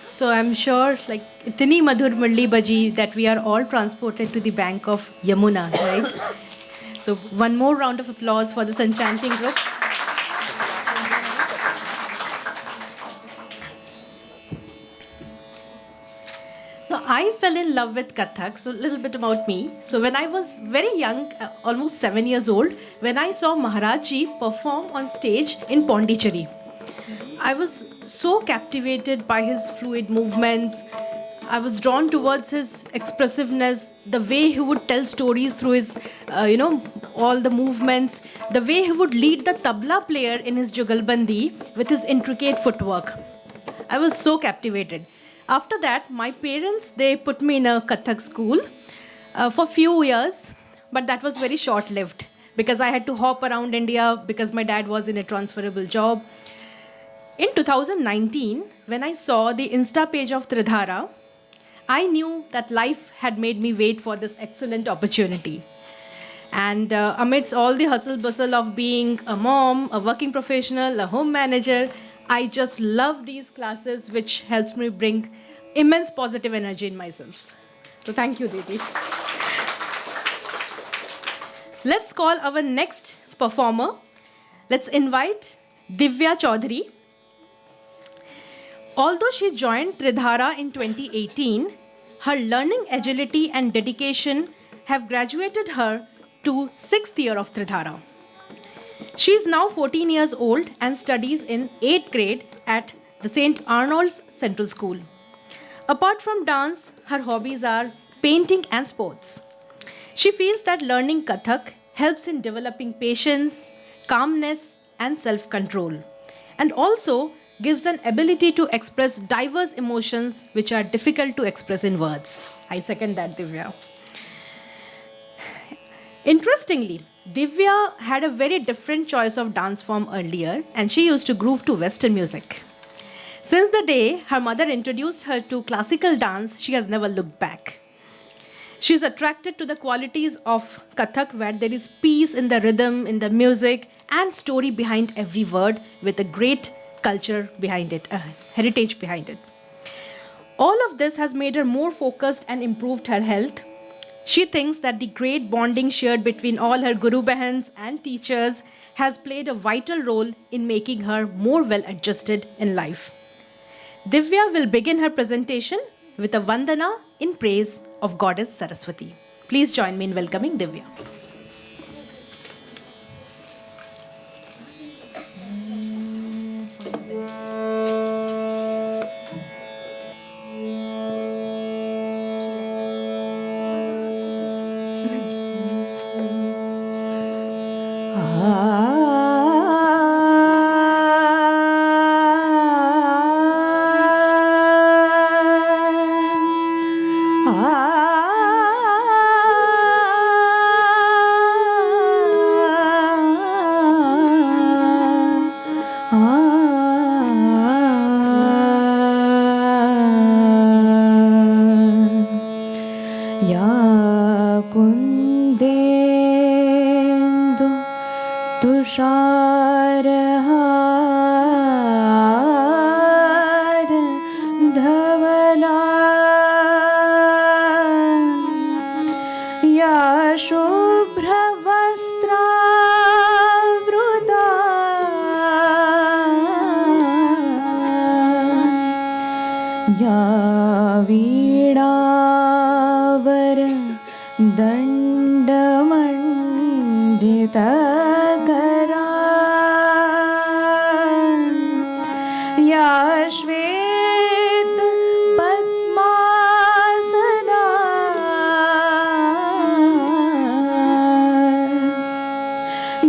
So I'm sure, like itni madhur murli baji, that we are all transported to the bank of Yamuna, right? So one more round of applause for this enchanting group. So I fell in love with Kathak. So a little bit about me. So when I was very young, almost 7 years old, when I saw Maharaj Ji perform on stage in Pondicherry, I was so captivated by his fluid movements. I was drawn towards his expressiveness, the way he would tell stories through his, all the movements, the way he would lead the tabla player in his jugalbandi with his intricate footwork. I was so captivated. After that, my parents, they put me in a Kathak school for few years, but that was very short-lived because I had to hop around India because my dad was in a transferable job. In 2019, when I saw the Insta page of Tridhaara, I knew that life had made me wait for this excellent opportunity. And amidst all the hustle bustle of being a mom, a working professional, a home manager, I just love these classes, which helps me bring immense positive energy in myself. So thank you, Didi. Let's call our next performer. Let's invite Divya Chaudhary. Although she joined Tridhaara in 2018, her learning agility and dedication have graduated her to 6th year of Tridhaara. She is now 14 years old and studies in 8th grade at the St. Arnold's Central School. Apart from dance, her hobbies are painting and sports. She feels that learning Kathak helps in developing patience, calmness, and self-control, and also gives an ability to express diverse emotions which are difficult to express in words. I second that, Divya. Interestingly, Divya had a very different choice of dance form earlier, and she used to groove to Western music. Since the day her mother introduced her to classical dance, she has never looked back. She is attracted to the qualities of Kathak, where there is peace in the rhythm, in the music, and story behind every word, with a great culture behind it, heritage behind it. All of this has made her more focused and improved her health. She thinks that the great bonding shared between all her Guru Bahans and teachers has played a vital role in making her more well-adjusted in life. Divya will begin her presentation with a Vandana in praise of Goddess Saraswati. Please join me in welcoming Divya. कुन्देन्दु तुषारहार धवला या शुभ्रवस्त्रावृता या वीणा वीणावर दण्डमण्डितकरा या श्वेत पद्मासना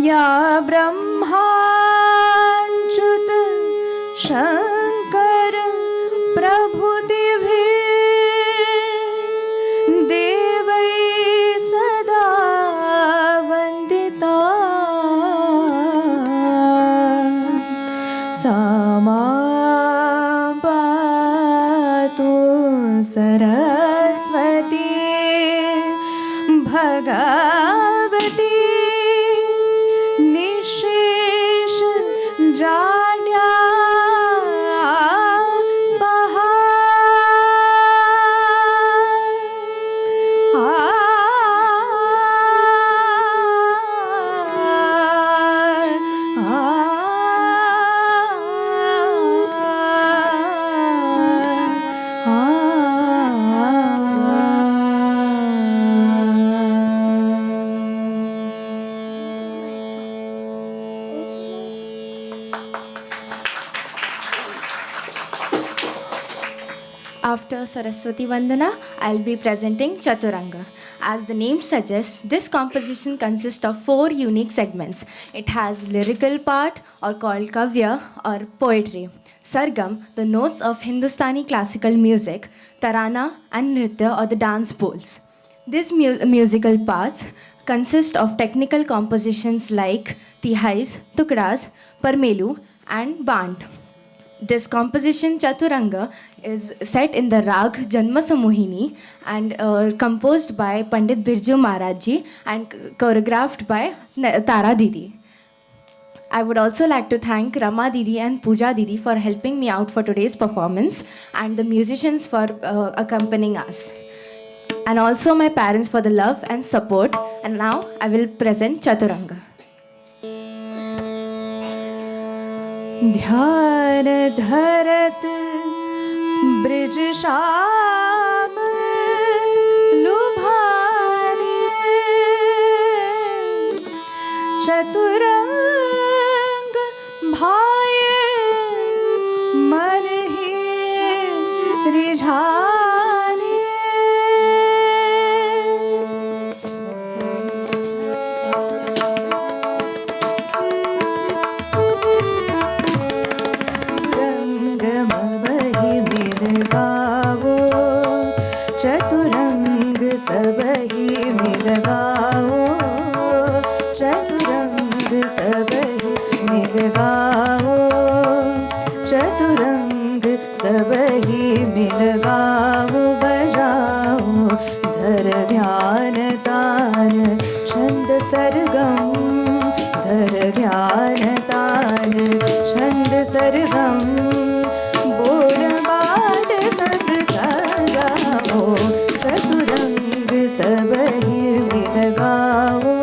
या ब्रह्माच्युत शङ्कर प्रभुतिभिः देवै सदा वन्दिता सा मां पातु Saraswati Bhagwati निशेष जाड्या After Saraswati Vandana, I'll be presenting Chaturanga. As the name suggests, this composition consists of 4 unique segments. It has lyrical part or called kavya or poetry, sargam, the notes of Hindustani classical music, tarana and nritya or the dance poles. These musical parts consist of technical compositions like tihais, tukras, parmelu and band. This composition Chaturanga is set in the rag Janmasamohini and composed by Pandit Birju Maharaj ji and choreographed by Tara Didi. I would also like to thank Rama Didi and Pooja Didi for helping me out for today's performance and the musicians for accompanying us. And also my parents for the love and support. And now I will present Chaturanga. ध्यान धरत bridge Shyam लुभाने चतुरंग भाए मन ही रिझाने चतुरंग सबहि मिल गाओ चतुरंग सबहि मिल गाओ चतुरंग सबहि मिल गाओ बजाओ धर ध्यान तान छंद सरगम धर ध्यान तान छंद सरगम बोल बाट सद सजाओ चतुरंग सबहि मिल गाओ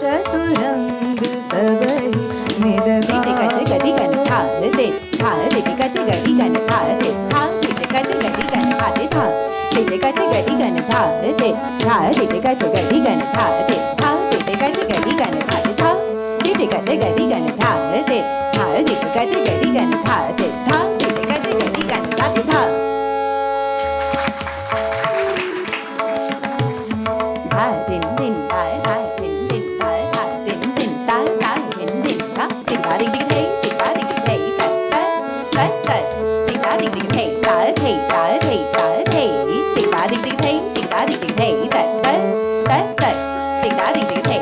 चतुरंग सबहि मिल गाओ गति गन था दे गति गति गन था दे गति गति गन था दे गति गति गन था दे गति गति गन था दे गति गति गन था दे गति गति गन था दे गति गति गन था दे गति गति गन था दे दिन दिन दिन दिन दिन दिन दिन दिन ता सिंगा दिग दिग थे सिंगा दिग दिग थे सिंगा दिग दिग थे ता थे सिंगा दिग दिग थे सिंगा दिग दिग थे सिंगा दिग दिग थे ता थे सिंगा दिग दिग थे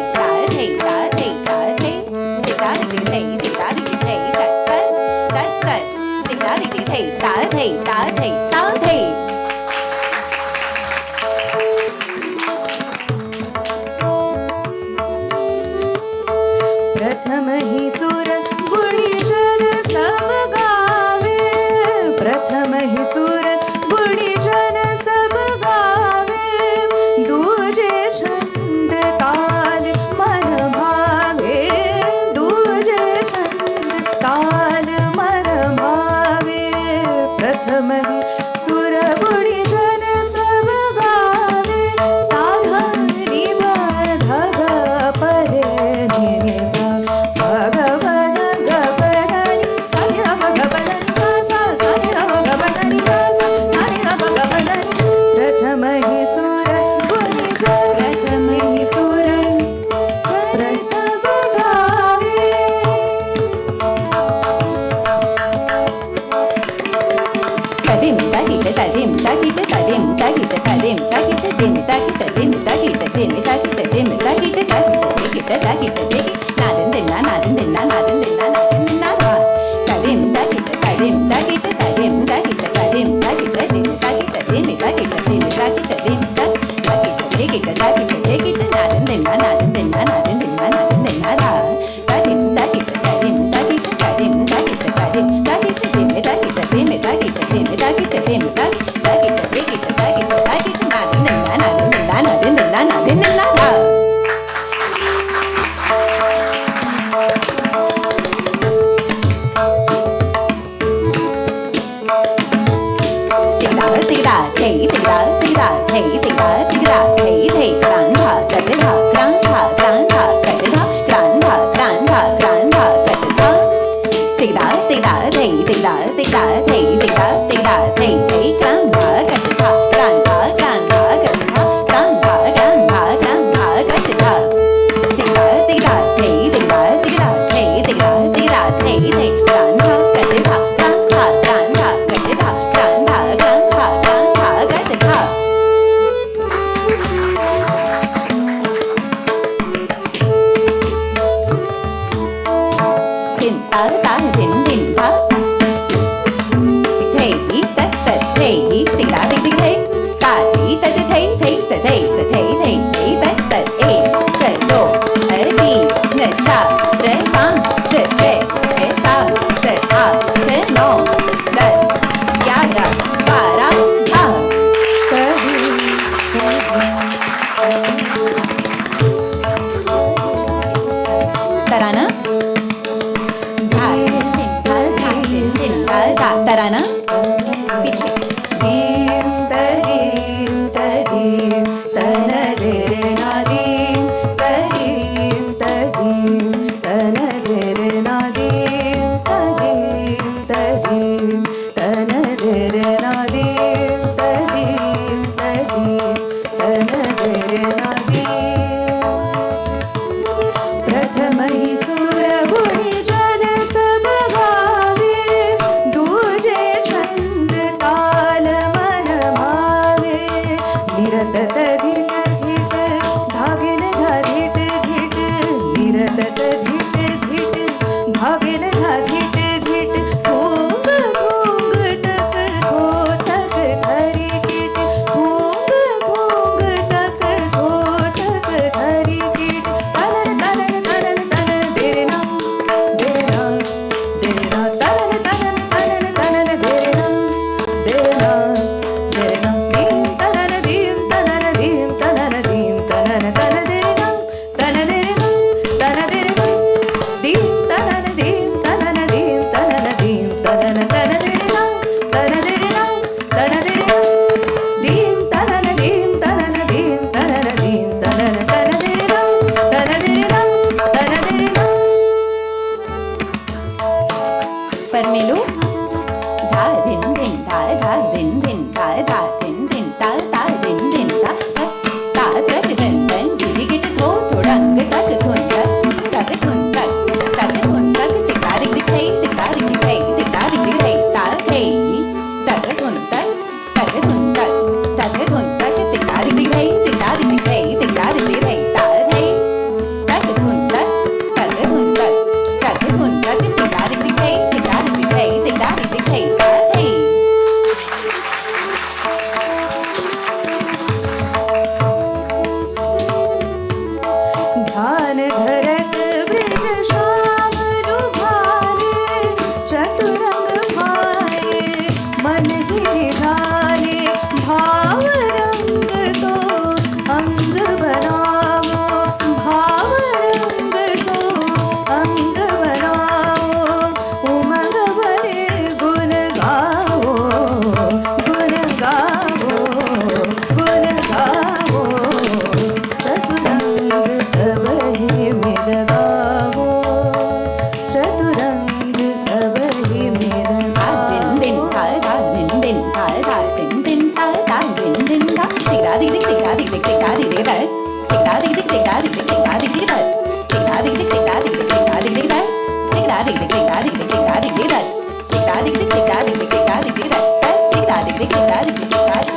सिंगा दिग दिग थे सिंगा दिग दिग थे ता थे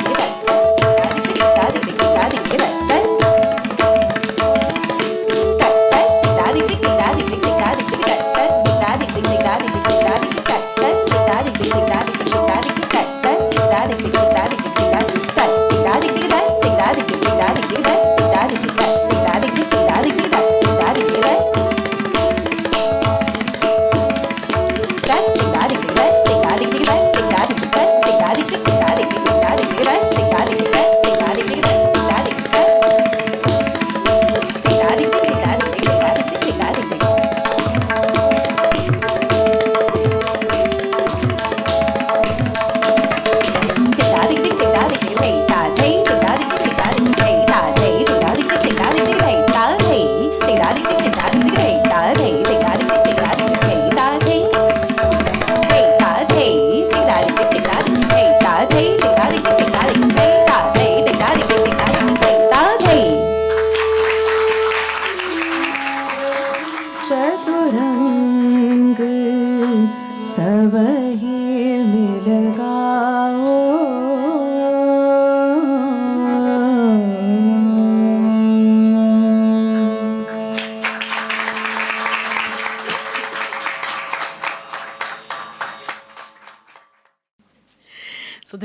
Tick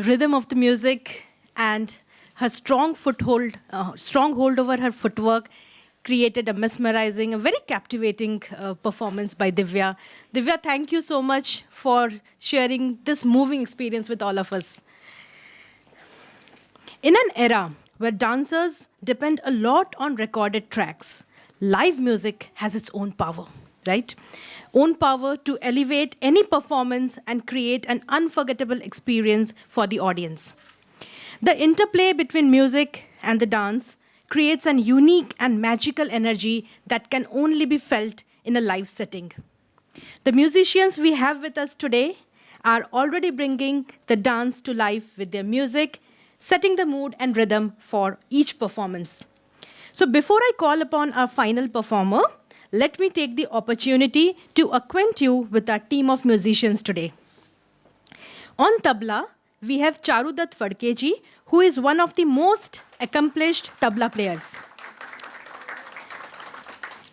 rhythm of the music and her strong hold over her footwork created a mesmerizing, a very captivating performance by Divya. Divya, thank you so much for sharing this moving experience with all of us. In an era where dancers depend a lot on recorded tracks, live music has its own power, right? Own power to elevate any performance and create an unforgettable experience for the audience. The interplay between music and the dance creates an unique and magical energy that can only be felt in a live setting. The musicians we have with us today are already bringing the dance to life with their music, setting the mood and rhythm for each performance. So before I call upon our final performer, let me take the opportunity to acquaint you with our team of musicians today. On tabla, we have Charudat Fadkeji, who is one of the most accomplished tabla players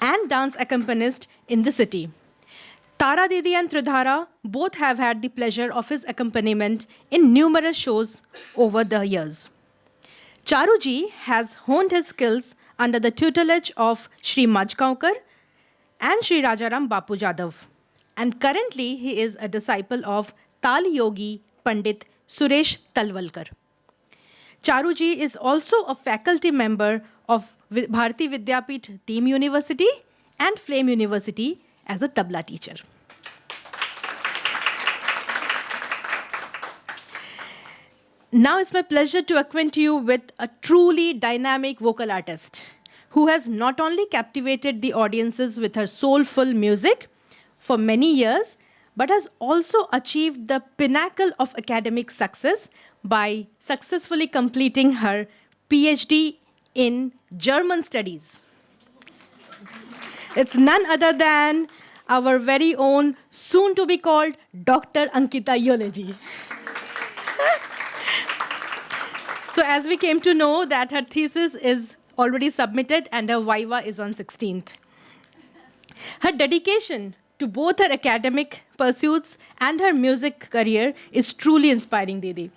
and dance accompanist in the city. Tara Didi and Tridhaara both have had the pleasure of his accompaniment in numerous shows over the years. Charuji has honed his skills under the tutelage of Shri Majgaonkar and Shri Rajaram Bapu Jadhav. And currently, he is a disciple of Tal Yogi Pandit Suresh Talwalkar. Charuji is also a faculty member of Bharati Vidyapeeth Team University and Flame University as a tabla teacher. Now it's my pleasure to acquaint you with a truly dynamic vocal artist who has not only captivated the audiences with her soulful music for many years, but has also achieved the pinnacle of academic success by successfully completing her PhD in German studies. It's none other than our very own, soon to be called Dr. Ankita Yoleji. So as we came to know that her thesis is already submitted and her viva is on 16th. Her dedication to both her academic pursuits and her music career is truly inspiring, Didi.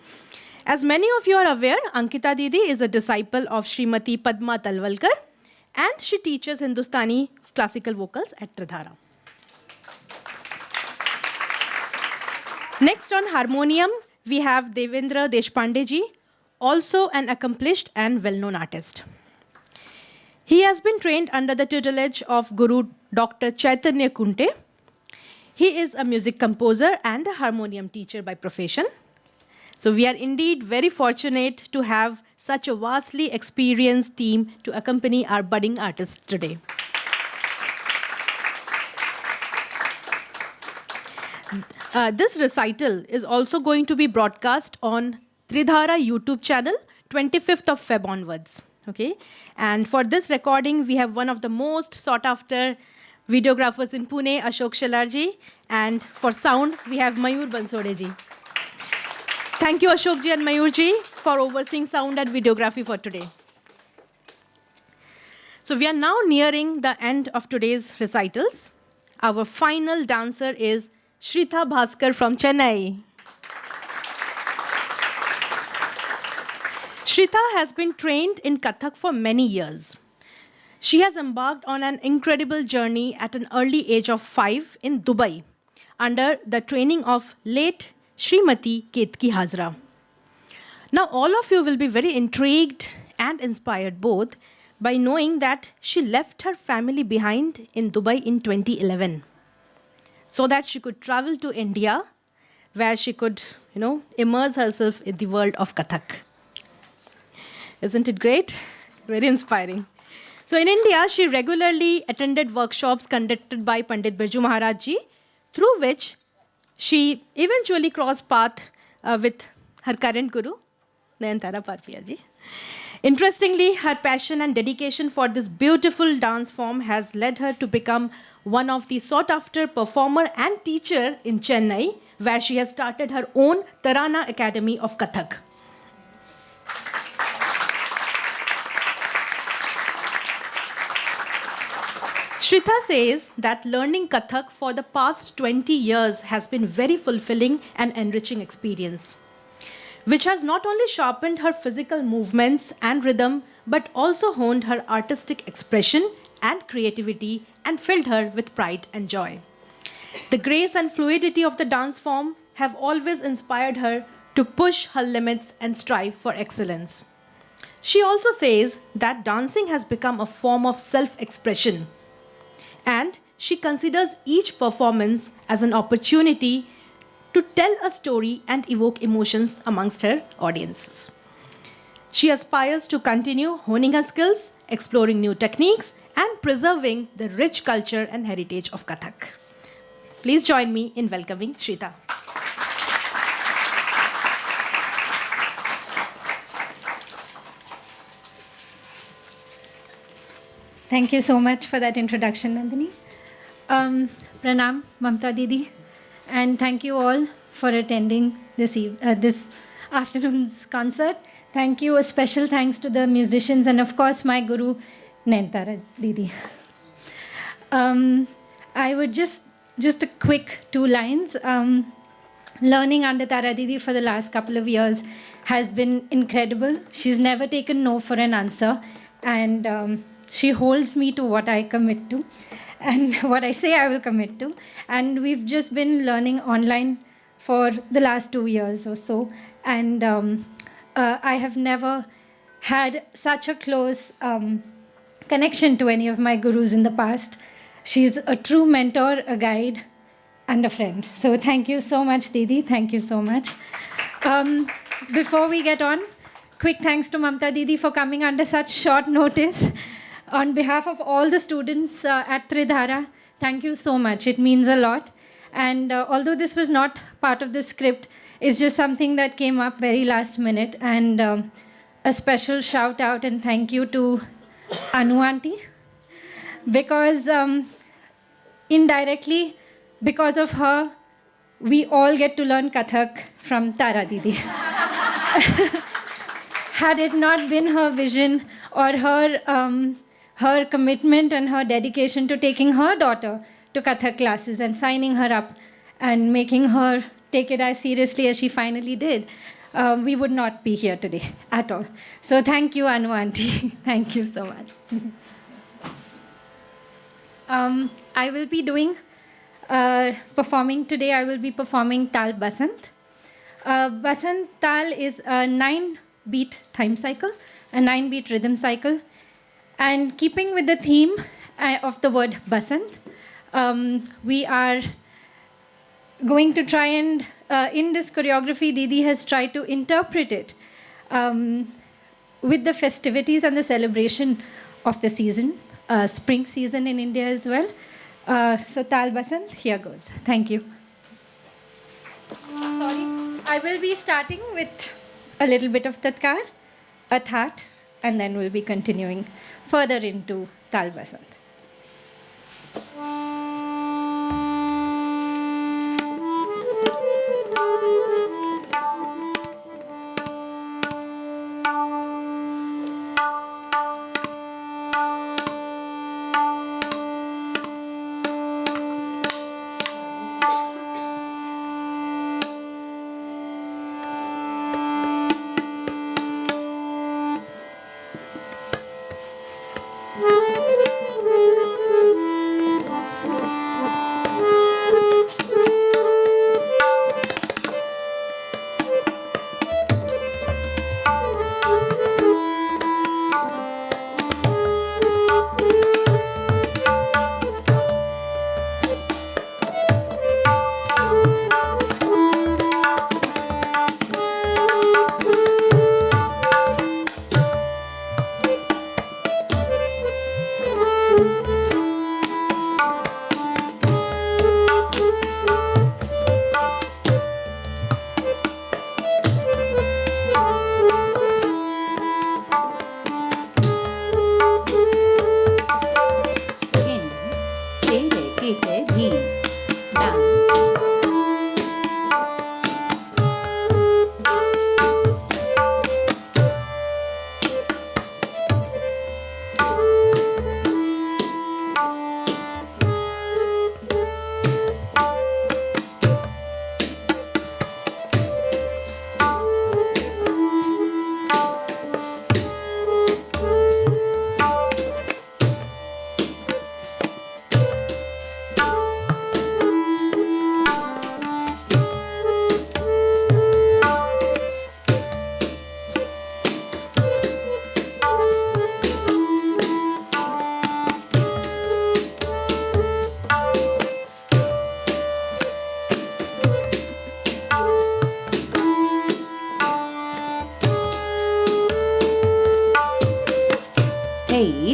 As many of you are aware, Ankita Didi is a disciple of Srimati Padma Talwalkar and she teaches Hindustani classical vocals at Tridhaara. Next on harmonium, we have Devendra Deshpandeji, also an accomplished and well-known artist. He has been trained under the tutelage of Guru Dr. Chaitanya Kunte. He is a music composer and a harmonium teacher by profession. So we are indeed very fortunate to have such a vastly experienced team to accompany our budding artists today. This recital is also going to be broadcast on Tridhaara YouTube channel, 25th of Feb onwards. Okay? And for this recording, we have one of the most sought-after videographers in Pune, Ashok Shalarji. And for sound, we have Mayur Bansodeji. Thank you, Ashokji and Mayurji, for overseeing sound and videography for today. So we are now nearing the end of today's recitals. Our final dancer is Shritha Bhaskar from Chennai. Shritha has been trained in Kathak for many years. She has embarked on an incredible journey at an early age of 5 in Dubai under the training of late Srimati Ketki Hazra. Now all of you will be very intrigued and inspired both by knowing that she left her family behind in Dubai in 2011 so that she could travel to India where she could, immerse herself in the world of Kathak. Isn't it great? Very inspiring. So in India, she regularly attended workshops conducted by Pandit Birju Maharaj Ji, through which she eventually crossed path with her current guru, Nayantara Parpia Ji. Interestingly, her passion and dedication for this beautiful dance form has led her to become one of the sought-after performer and teacher in Chennai, where she has started her own Tarana Academy of Kathak. Shritha says that learning Kathak for the past 20 years has been very fulfilling and enriching experience. which has not only sharpened her physical movements and rhythm, but also honed her artistic expression and creativity and filled her with pride and joy. The grace and fluidity of the dance form have always inspired her to push her limits and strive for excellence. She also says that dancing has become a form of self expression, and she considers each performance as an opportunity to tell a story and evoke emotions amongst her audiences. She aspires to continue honing her skills, exploring new techniques, and preserving the rich culture and heritage of Kathak. Please join me in welcoming Shrita. Thank you so much for that introduction, Nandini. Pranam, Mamta Didi, and thank you all for attending this afternoon's concert. Thank you, a special thanks to the musicians and of course my guru, Nayantara Didi. I would just a quick 2 lines. Learning under Tara Didi for the last couple of years has been incredible. She's never taken no for an answer, and she holds me to what I commit to, and what I say I will commit to. And we've just been learning online for the last 2 years or so, and I have never had such a close connection to any of my gurus in the past. She's a true mentor, a guide, and a friend. So thank you so much, Didi. Thank you so much. Before we get on, quick thanks to Mamta Didi for coming under such short notice. On behalf of all the students at Tridhaara, thank you so much. It means a lot. And although this was not part of the script, it's just something that came up very last minute. And a special shout out and thank you to Anu Auntie, because indirectly, because of her, we all get to learn Kathak from Tara Didi. Had it not been her vision or her commitment and her dedication to taking her daughter to Kathak classes and signing her up and making her take it as seriously as she finally did, we would not be here today at all. So thank you, Anu Auntie. Thank you so much. I will be performing today. I will be performing Tal Basant. Basant Tal is a 9-beat time cycle, a 9-beat rhythm cycle. And keeping with the theme of the word Basant, we are going to try and, in this choreography, Didi has tried to interpret it with the festivities and the celebration of the season, spring season in India as well. So Tal Basant, here goes. Thank you. Sorry, I will be starting with a little bit of Tatkar, a That, and then we'll be continuing further into Tal Basant.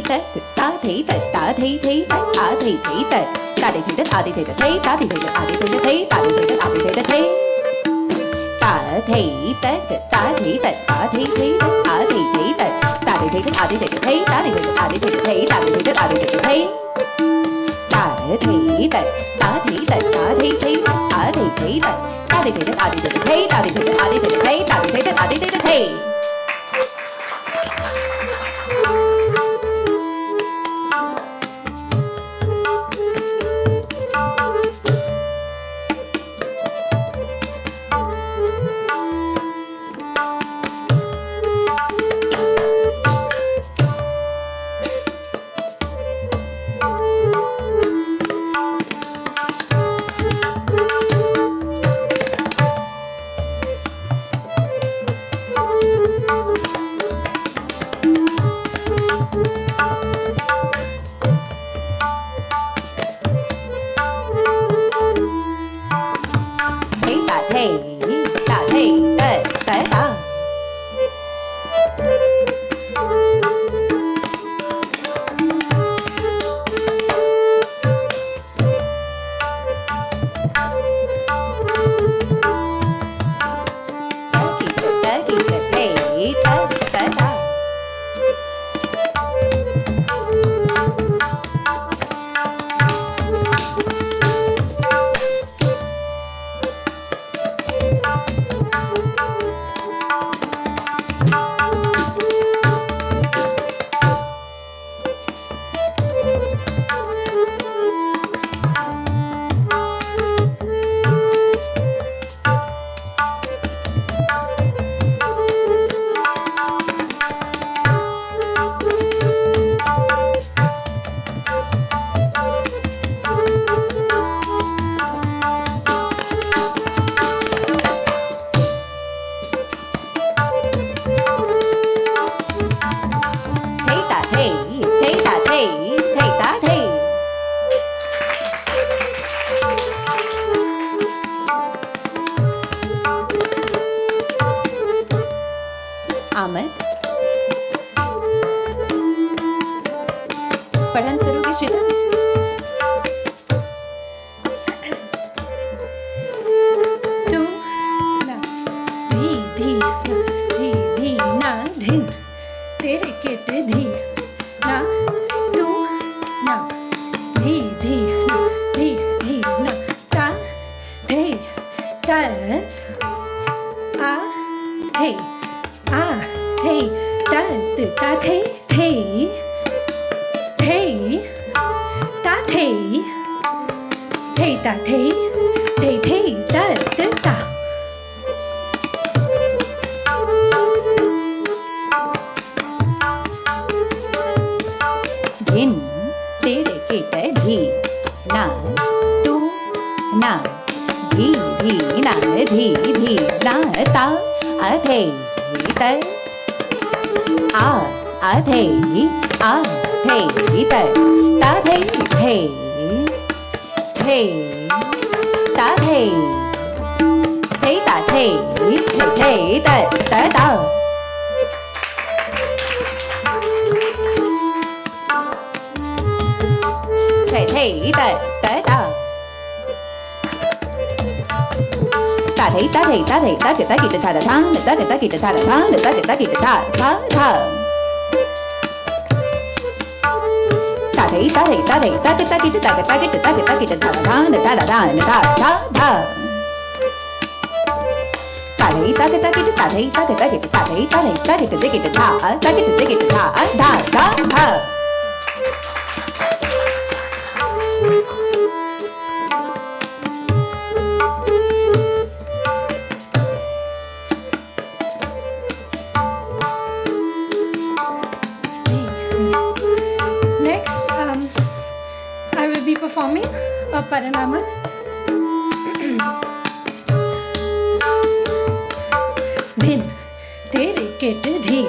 ta ta thi ta ta thi thi ta a thi thi ta ta thi thi ta a thi thi ta thi ta thi thi ta a thi thi ta thi ta thi thi ta a thi thi ta thi ta thi ta ta thi ta a thi thi ta a thi thi ta ta thi thi ta a thi thi ta thi ta thi thi ta a thi thi ta thi ta thi thi ta a thi thi ta thi ta thi ta ta thi ta a thi thi ta a thi thi ta ta thi thi ta a thi thi ta thi ta thi thi ta a thi thi ta thi ta thi thi ta a thi thi ta thi. पढ़न करोगे शीतल? तू ना धी धी धी धी ना धिन तेरे केट धी ना तू ना धी धी ना धी धी ना ता थे तल आ थे तल ता थे ta thấy ta thấy ta ta ta धिन तेरे केट धी ना तू ना धी धी ना धी धी ना ता थे त आ थे त ta thấy ta thấy ta thấy ta ta ta thấy ta ta ta ta thấy ta thấy ta thấy ta cái ta cái ta ta thang ta cái ta cái ta ta thang ta cái ta cái ta ta ta thấy ta thấy ta thấy ta cái ta cái ta cái ta cái ta cái ta cái ta ta ta ta ta ta ta ta thấy ta cái ta cái ta thấy ta cái ta cái ta thấy ta thấy ta cái ta cái ta ta ta cái ta cái ta ta ta ta performing a paranamat. Dhin tere ket dhi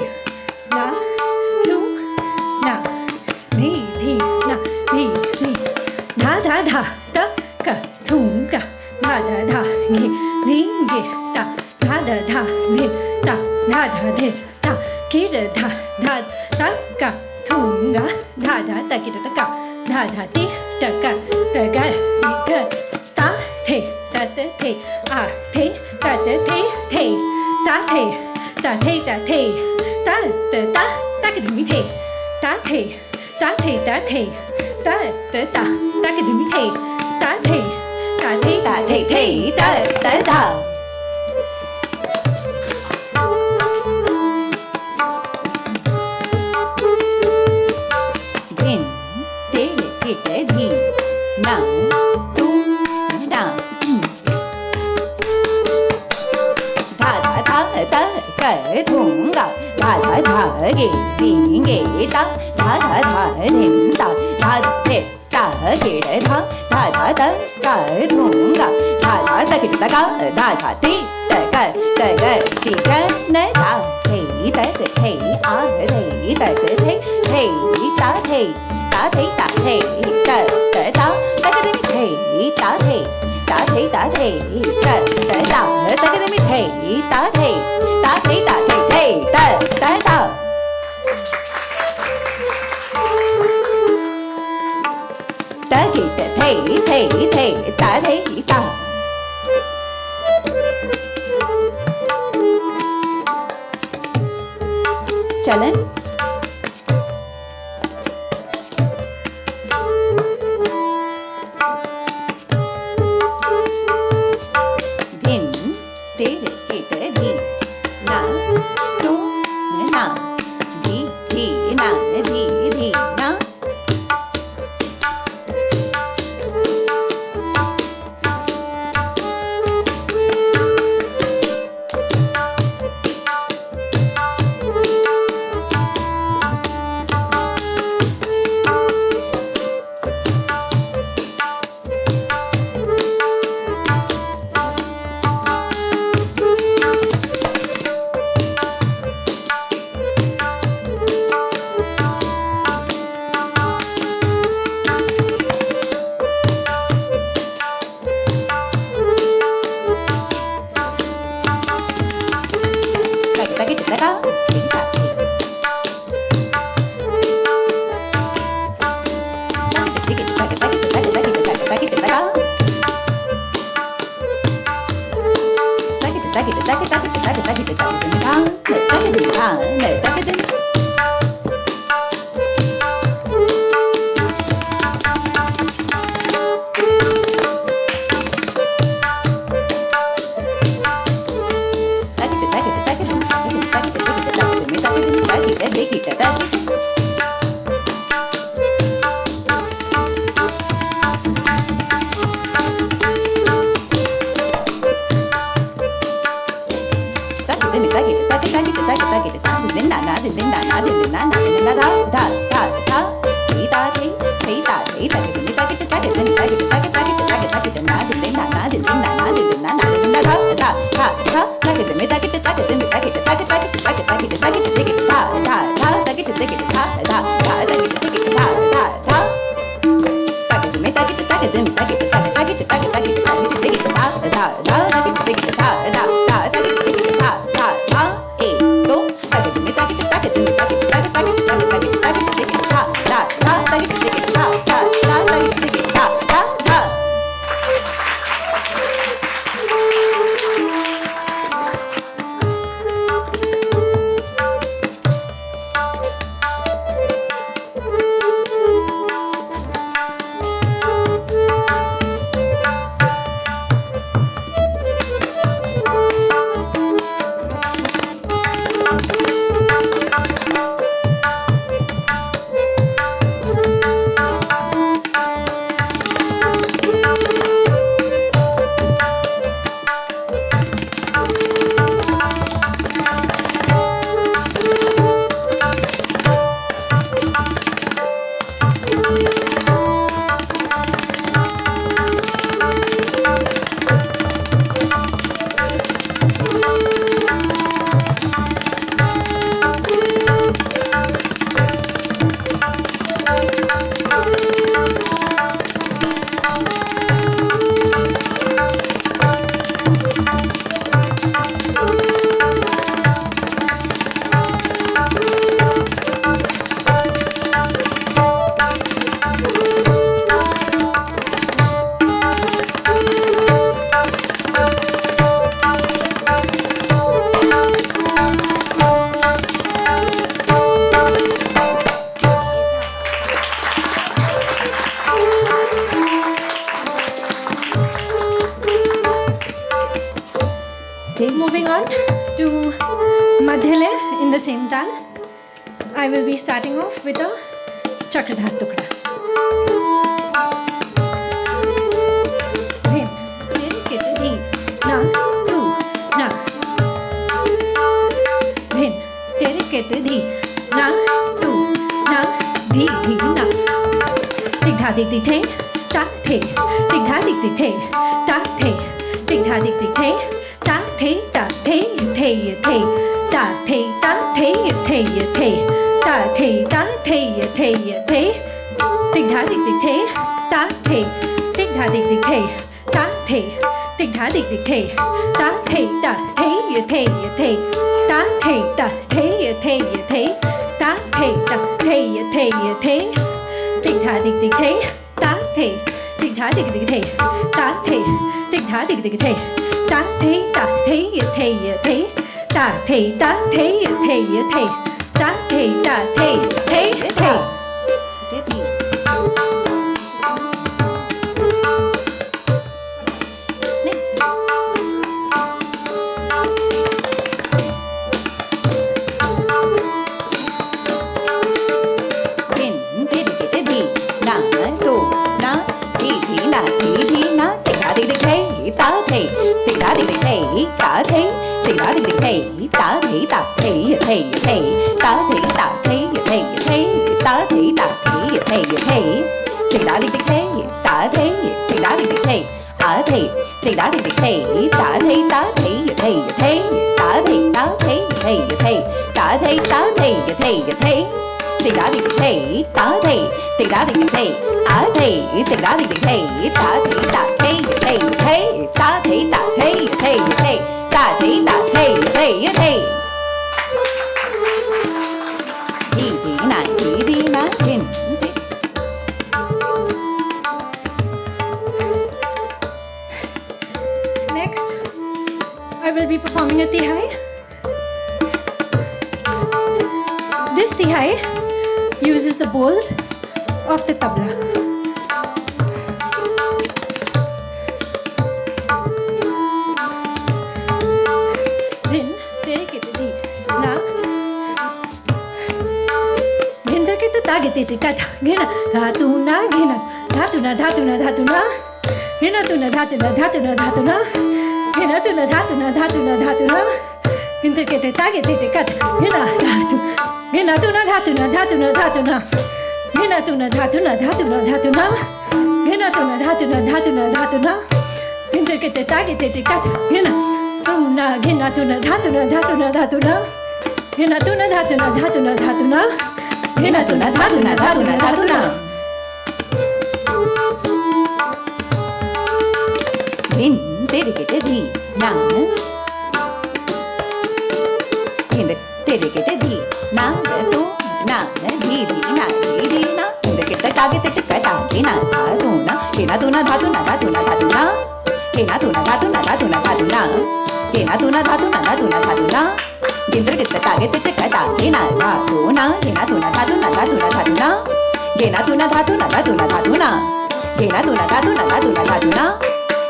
na tu na dhi dhi na dhi dhi dha dha dha ta ka thum ka dha dha dha ge dhi ge ta dha dha dha dhi ta dha dha dhi ta ki dha dha ta ka thunga dha dha ta ki ta ka dha dha ti ta ga ti ga ta the ta te the a the ta te the ta the ta the ta the ta te ta ki mi the ta the ta the ta the ta te ta ki mi the ta the ta the ta thầy thầy ta ta ta Din te ki te di na tu na tha tha tha ta cái thùng gạo tha tha tha gi gi ta tha tha tha thỉnh ta tha thề ta ki te tha tha tha ta cái thùng gạo tha tha ta ki ta ka tha tha ti ta cái ti cái nế ta thầy ta thầy a thầy ta thầy ta thầy ta thầy ta thầy ta ta ta ta cái thầy ta thầy ta thầy ta thầy ta ta ta ta cái thầy ta thầy ta thầy ta thầy thầy ta ta ta ta thì thầy thầy thầy ta thầy ta चलन भिन तिर kit धी ना तू ना धी धी ना धी धी ना the same tal. I will be starting off with a Chakradhar Tukda. Dhin, dhin, kit, dhi, na, tu, na. Dhin, tere, kit, dhi, na, tu, na, dhi, na. Dig tha dig dig the, ta the. Dig tha dig dig the, ta the. Dig tha dig dig the, ta the, ta the, the, the. Ta the, ta the, the, the. Ta the, ta the, the, the. Dig tha dig dig the, ta the. Dig tha dig dig the, ta the. Dig tha dig dig the, ta the, ta the, the, the. Ta the, ta the, the, the. Ta the, ta the, the, the. Dig tha dig dig the, ta the. Dig tha dig dig the, ta the. Dig tha dig dig the, ta the, ta the, the, the. Ta the, ta the, the, the. Ta the, ta the, the, the. Next, I will be performing a tihai. This tihai uses the bowls of the tabla. Then take it di na. Ginda kita tagiti tikata gina dhatu na gina dhatu na dhatu na dhatu na gina tu na dhatu na dhatu na dhatu na gina tu na dhatu na dhatu na dhatu na ginda kita tagiti tikata gina dhatu gina tu na dhatu na dhatu na dhatu na gina tu na dhatu na dhatu na dhatu na gina tu na dhatu na dhatu na dhatu na ginda kita tagiti tikata gina tu na gina tu na dhatu na dhatu na dhatu na gina tu na dhatu na dhatu na dhatu na gina tu na dhatu na dhatu na dhatu na. Dhin, tere kete dhi, na. Dhin, tere kete dhi, na, tu, na, dhi, dhi, na, dhi, dhi, na. Dhin, kete kage te chika ta, dhi, na, dha, tu, na. Gina tu na dhatu na dhatu na dhatu na. Gina tu na dhatu na dhatu na dhatu na. Gina tu na dhatu na dhatu na dhatu na. Gindra kete kage te chika ta, dhi, na, dha, tu, na. Gina tu na dhatu na dhatu na dhatu na. Gina tu na dhatu na dhatu na dhatu na. Gina tu na dhatu na dhatu na dhatu na.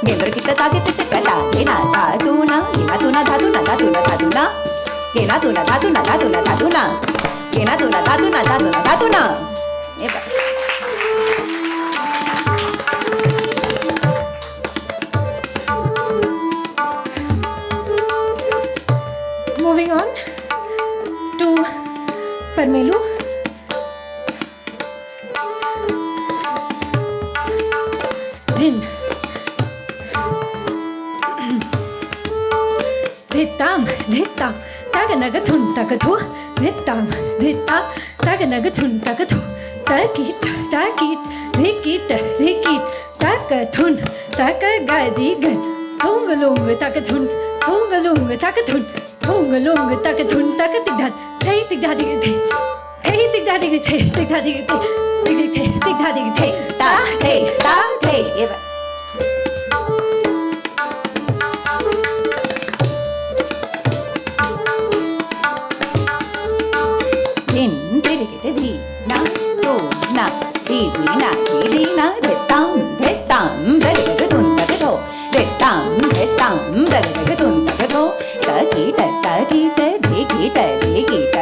Gendra kita tage te chakata gena dhatu na gena tu na dhatu na dhatu na dhatu na gena tu na dhatu na dhatu na dhatu na gena tu na dhatu na dhatu na dhatu na. Moving on to Parmelu. Dhin. Dhittam, dhittam, taganaga thun tagatho. Dhittam, dhittam, taganaga thun tagatho. Takit, takit, dhikit, dhikit, takathun, takagadigan. Thungalung takathun, thungalung takathun, thungalung takathun, takatigdad. Hey tigdad digite. Hey tigdad digite, tigdad digite. Digite, tigdad digite. Ta, te, ta, te. Dhin, tere kete dhi, na, tu, na, dhi, dhi, na, dhi, dhi, na. Dhittam, dhittam, dhagaga thun tagatho. Dhittam, dhittam, dhagaga thun tagatho. Takita, takita, dhikita, dhikita,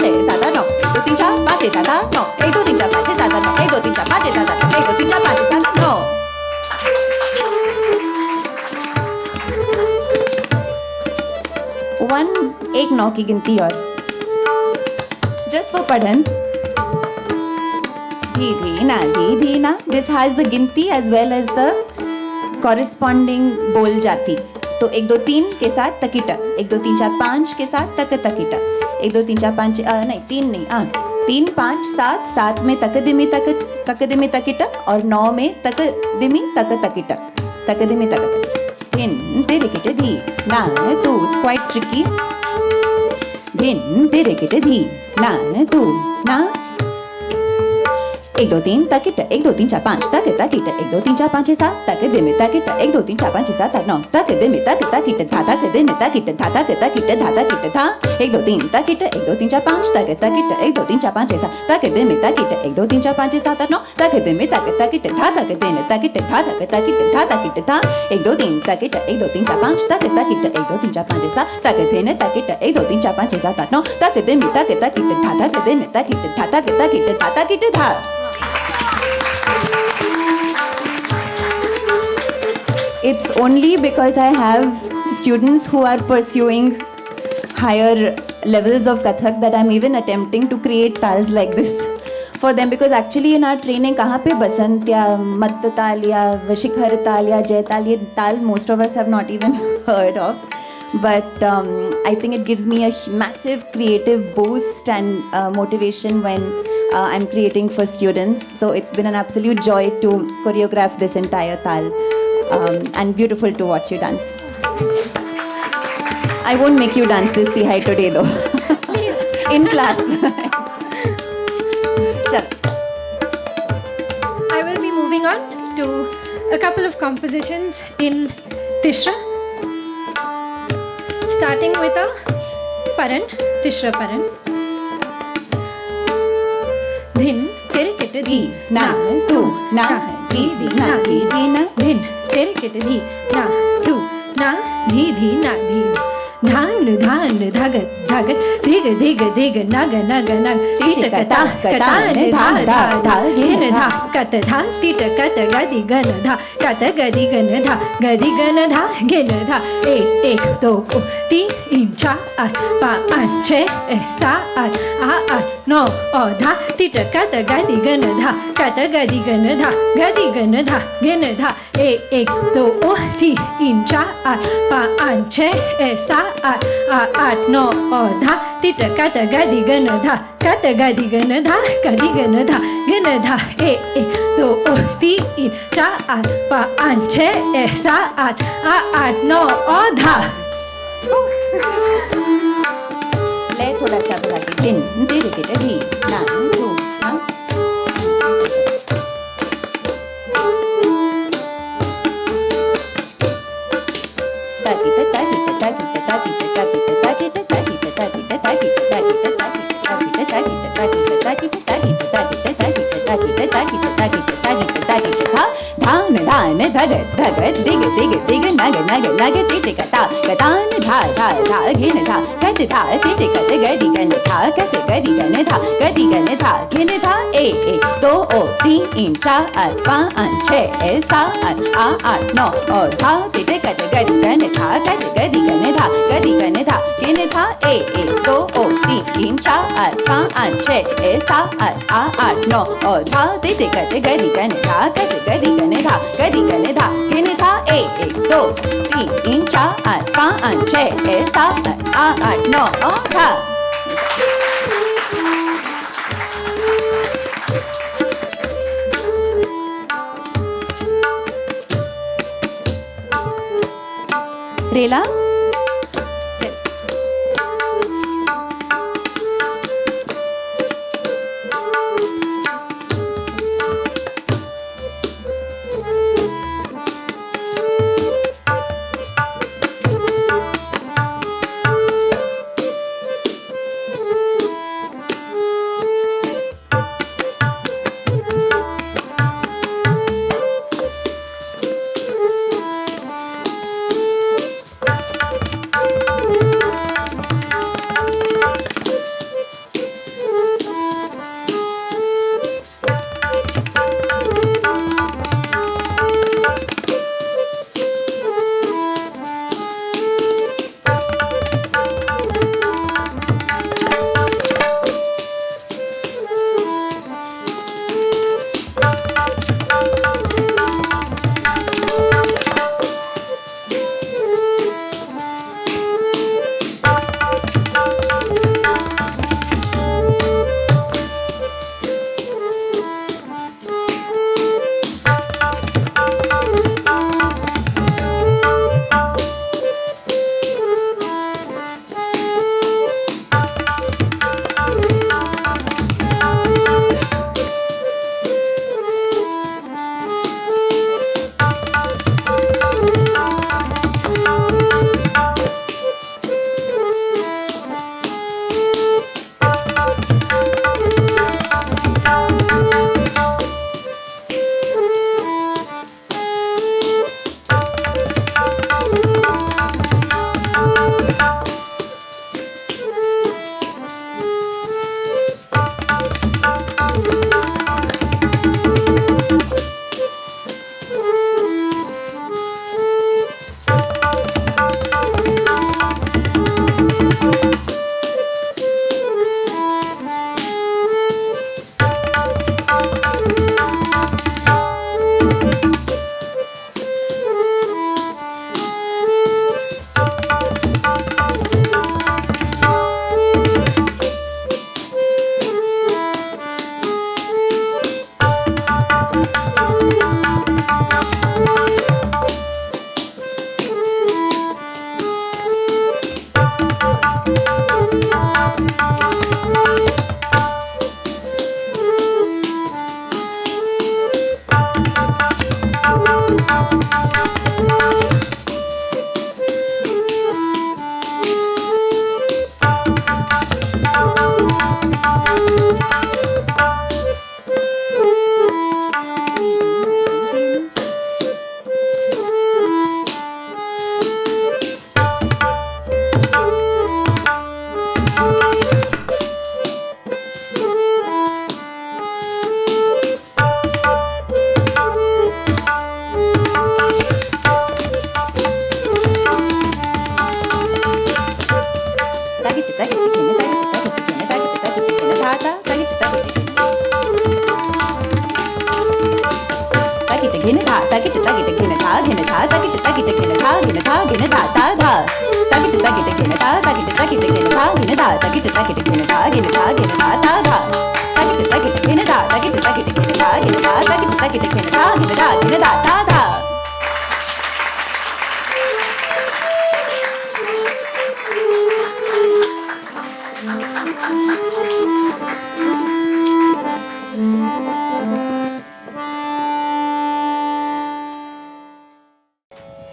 5 6 7 8 9 1 2 3 4 5 6 7 8 9 1 2 3 4 5 6 7 8 9 1 2 3 4 5 6 7 8 9 1 2 3 4 5 6 7 8 9 एक 9 की गिनती और just for पढ़न धी धी ना this has the गिनती as well as the corresponding बोल जाती तो 1 2 3 के साथ तकिट 1 2 3 4 5 के साथ तक तकिट 1 2 3 4 5 नहीं 3 नहीं 3 5 7 7 में तक दिमी तकिट और 9 में तक दिमी तक तकिट धिन तिरिकिट धी ना तू इट्स क्वाइट ट्रिकी धिन तिरिकिट धी ना तू ना 1 2 3 तकिट 1 2 3 4 5 तक तकिट 1 2 3 4 5 6 7 तक दिमी तकिट 1 2 3 4 5 6 7 8 9 तक दिमी तकिट धा तक दिमी तकिट धा तक तकिट धा तकिट धा 1 2 3 तकिट 1 2 3 4 5 तक तकिट 1 2 3 4 5 6 7 तक दिमी तकिट 1 2 3 4 5 6 7 8 9 तक दिमी तकिट धा तक दिमी तकिट धा तक तकिट धा तकिट धा 1 2 3 तकिट 1 2 3 4 5 तक तकिट 1 2 3 4 5 6 7 तक दिमी तकिट 1 2 3 4 5 6 7 8 9 तक दिमी तकिट धा तक दिमी तकिट धा तकिट धा It's only because I have students who are pursuing higher levels of Kathak that I'm even attempting to create tals like this for them because actually in our training kahan pe basant ya matt tal ya shikhar tal ya jay tal ye tal most of us have not even heard of but I think it gives me a massive creative boost and motivation when I'm creating for students so it's been an absolute joy to choreograph this entire tal and beautiful to watch you dance. I won't make you dance this tihai today though. In class. Chal. I will be moving on to a couple of compositions in Tishra. Starting with a Paran, Tishra Paran. Dhin, terikit Di, na, tu, na, di, di, na, di, di, na. Dhin, terikit di, na, tu, na, di, na, di. Dhan, dhan, dhagat, dhagat, dhiga, dhiga, dhiga, naga, naga, naga. Tita, kata, kata, dha, dha, dha, gina, dha, kata, dha, tita, kata, gadi, gana, dha, kata, gadi, gana, dha, gadi, gana, dha, gina, dha. 1 2 3 4 5 6 7 8 9 dha, tita, kata, gadi, gana, dha, kata, gadi, gana, dha, gadi, gana, dha, gina, dha. 1 2 3 4 5 6 7 8 9 dha, tita, kata, gadi, gana, dha, kata, gadi, gana, dha, gadi, gana, dha, gana, dha. 1 2 3 4 5 6 7 8 9 dha. ले थोड़ा सा बढ़ा के दिन तिरिकिट धी ना तू ना धान धान धगत धगत दिग दिग दिग नग नग नग तिति कता कतान धा धा धा घिन धा कत धा तिति कत गदि गन धा कत गदि गन धा गदि गन धा घिन धा 1 2 3 4 5 6 7 8 9 धा तिति कत गदि गन धा कत गदि गन धा गदि गन धा घिन धा 1 2 3 4 5 6 7 8 9 धा तिति कत गदि गन धा कत गदि गन धा गदि गन धा घिन धा 1 2 3 4 5 6 7 8 9 धा रेला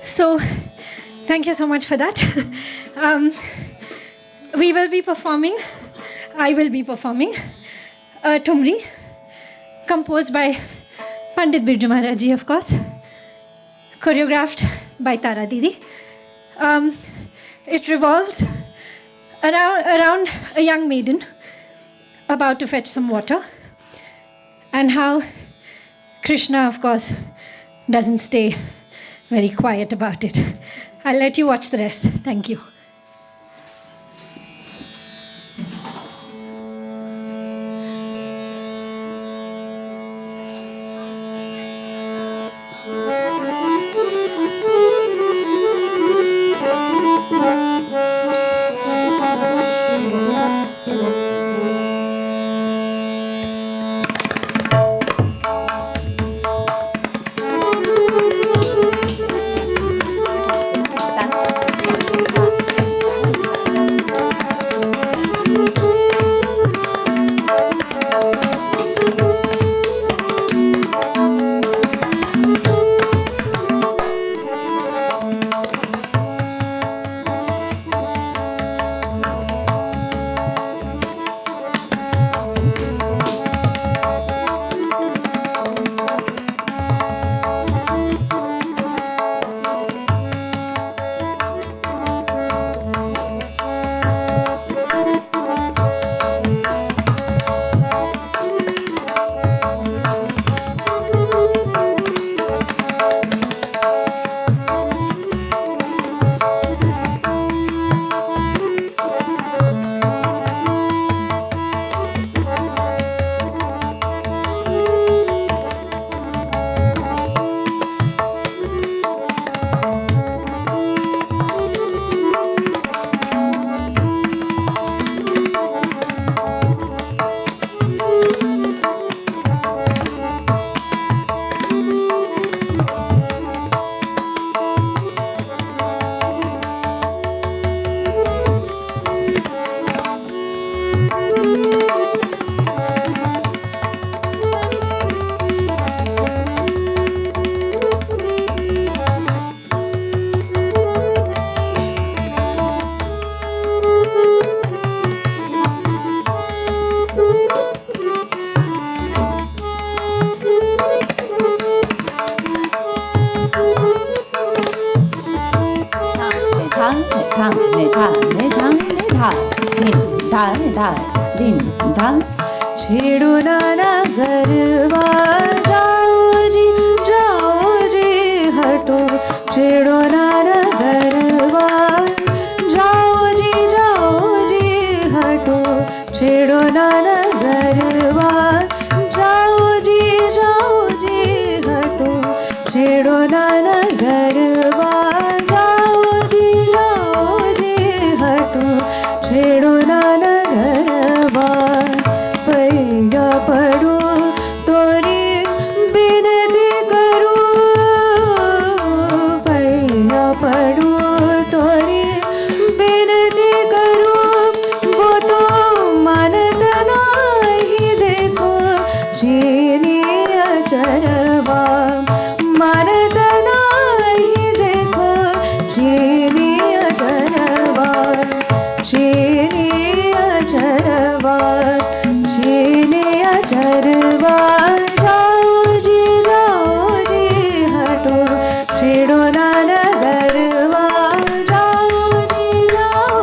So, thank you so much for that. We will be performing, I will be performing a Tumri, composed by Pandit Birju Maharaj ji, of course, choreographed by Tara Didi. It revolves around a young maiden about to fetch some water, and how Krishna, of course, doesn't stay very quiet about it. I'll let you watch the rest. Thank you. छेड़ो नाना गरबा जाओ जी हटो छेड़ो नाना गरबा जाओ जी हटो छेड़ो नाना गरबा जाओ जी हटो छेड़ो नाना गरबा जाओ जी हटो छेड़ो नाना गरबा पैया पड़ो तोरी बिनती करो पैया पड़ो तोरी बिनती करो वो तो मानता नहीं देखो चीनी अचरवा मानता नहीं देखो चीनी अचरवा चीनी अचरवा चीनी अचरवा जाओ जी हटो छेड़ो नाना गरबा जाओ जी हटो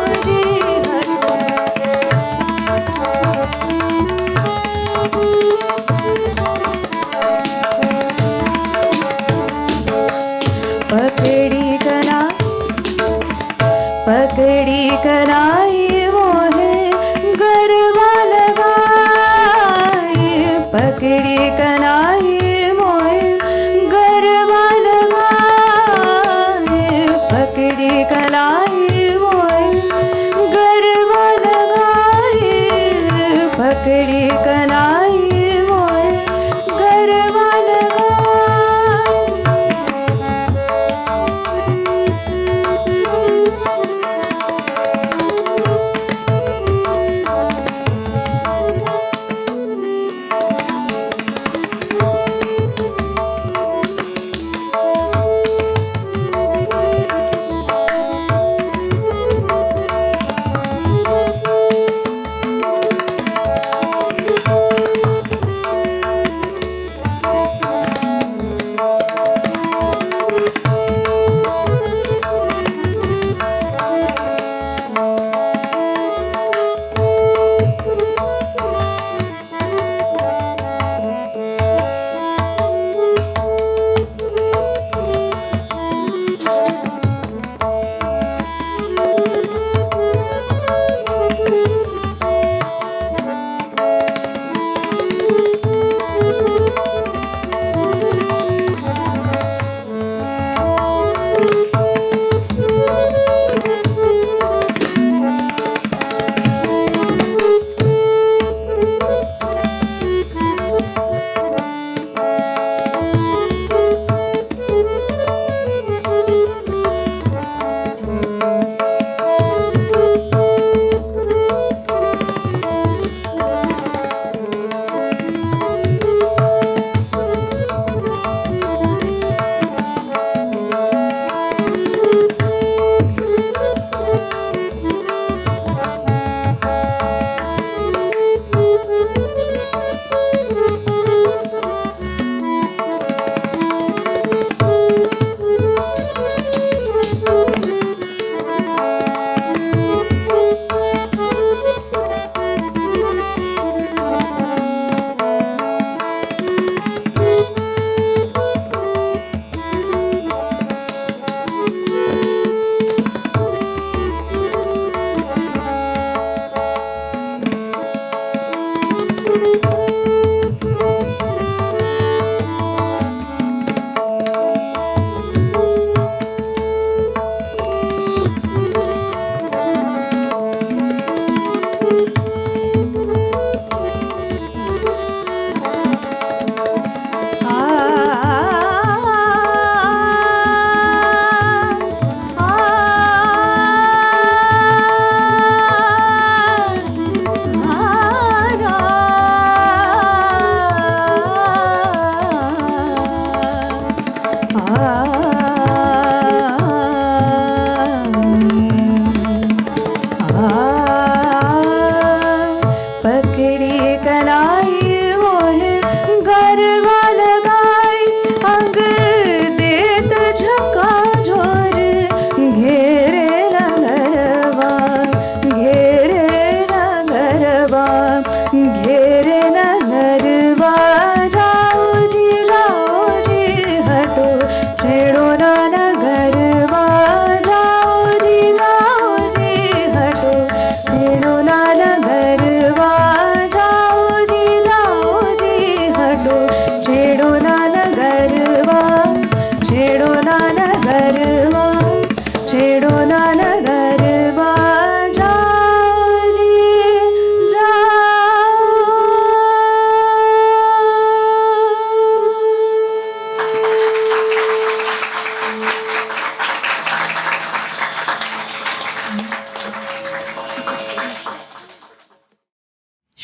पकड़ी कलाई मोहे गरबा लगाई पकड़ी कलाई मोहे गरबा लगाई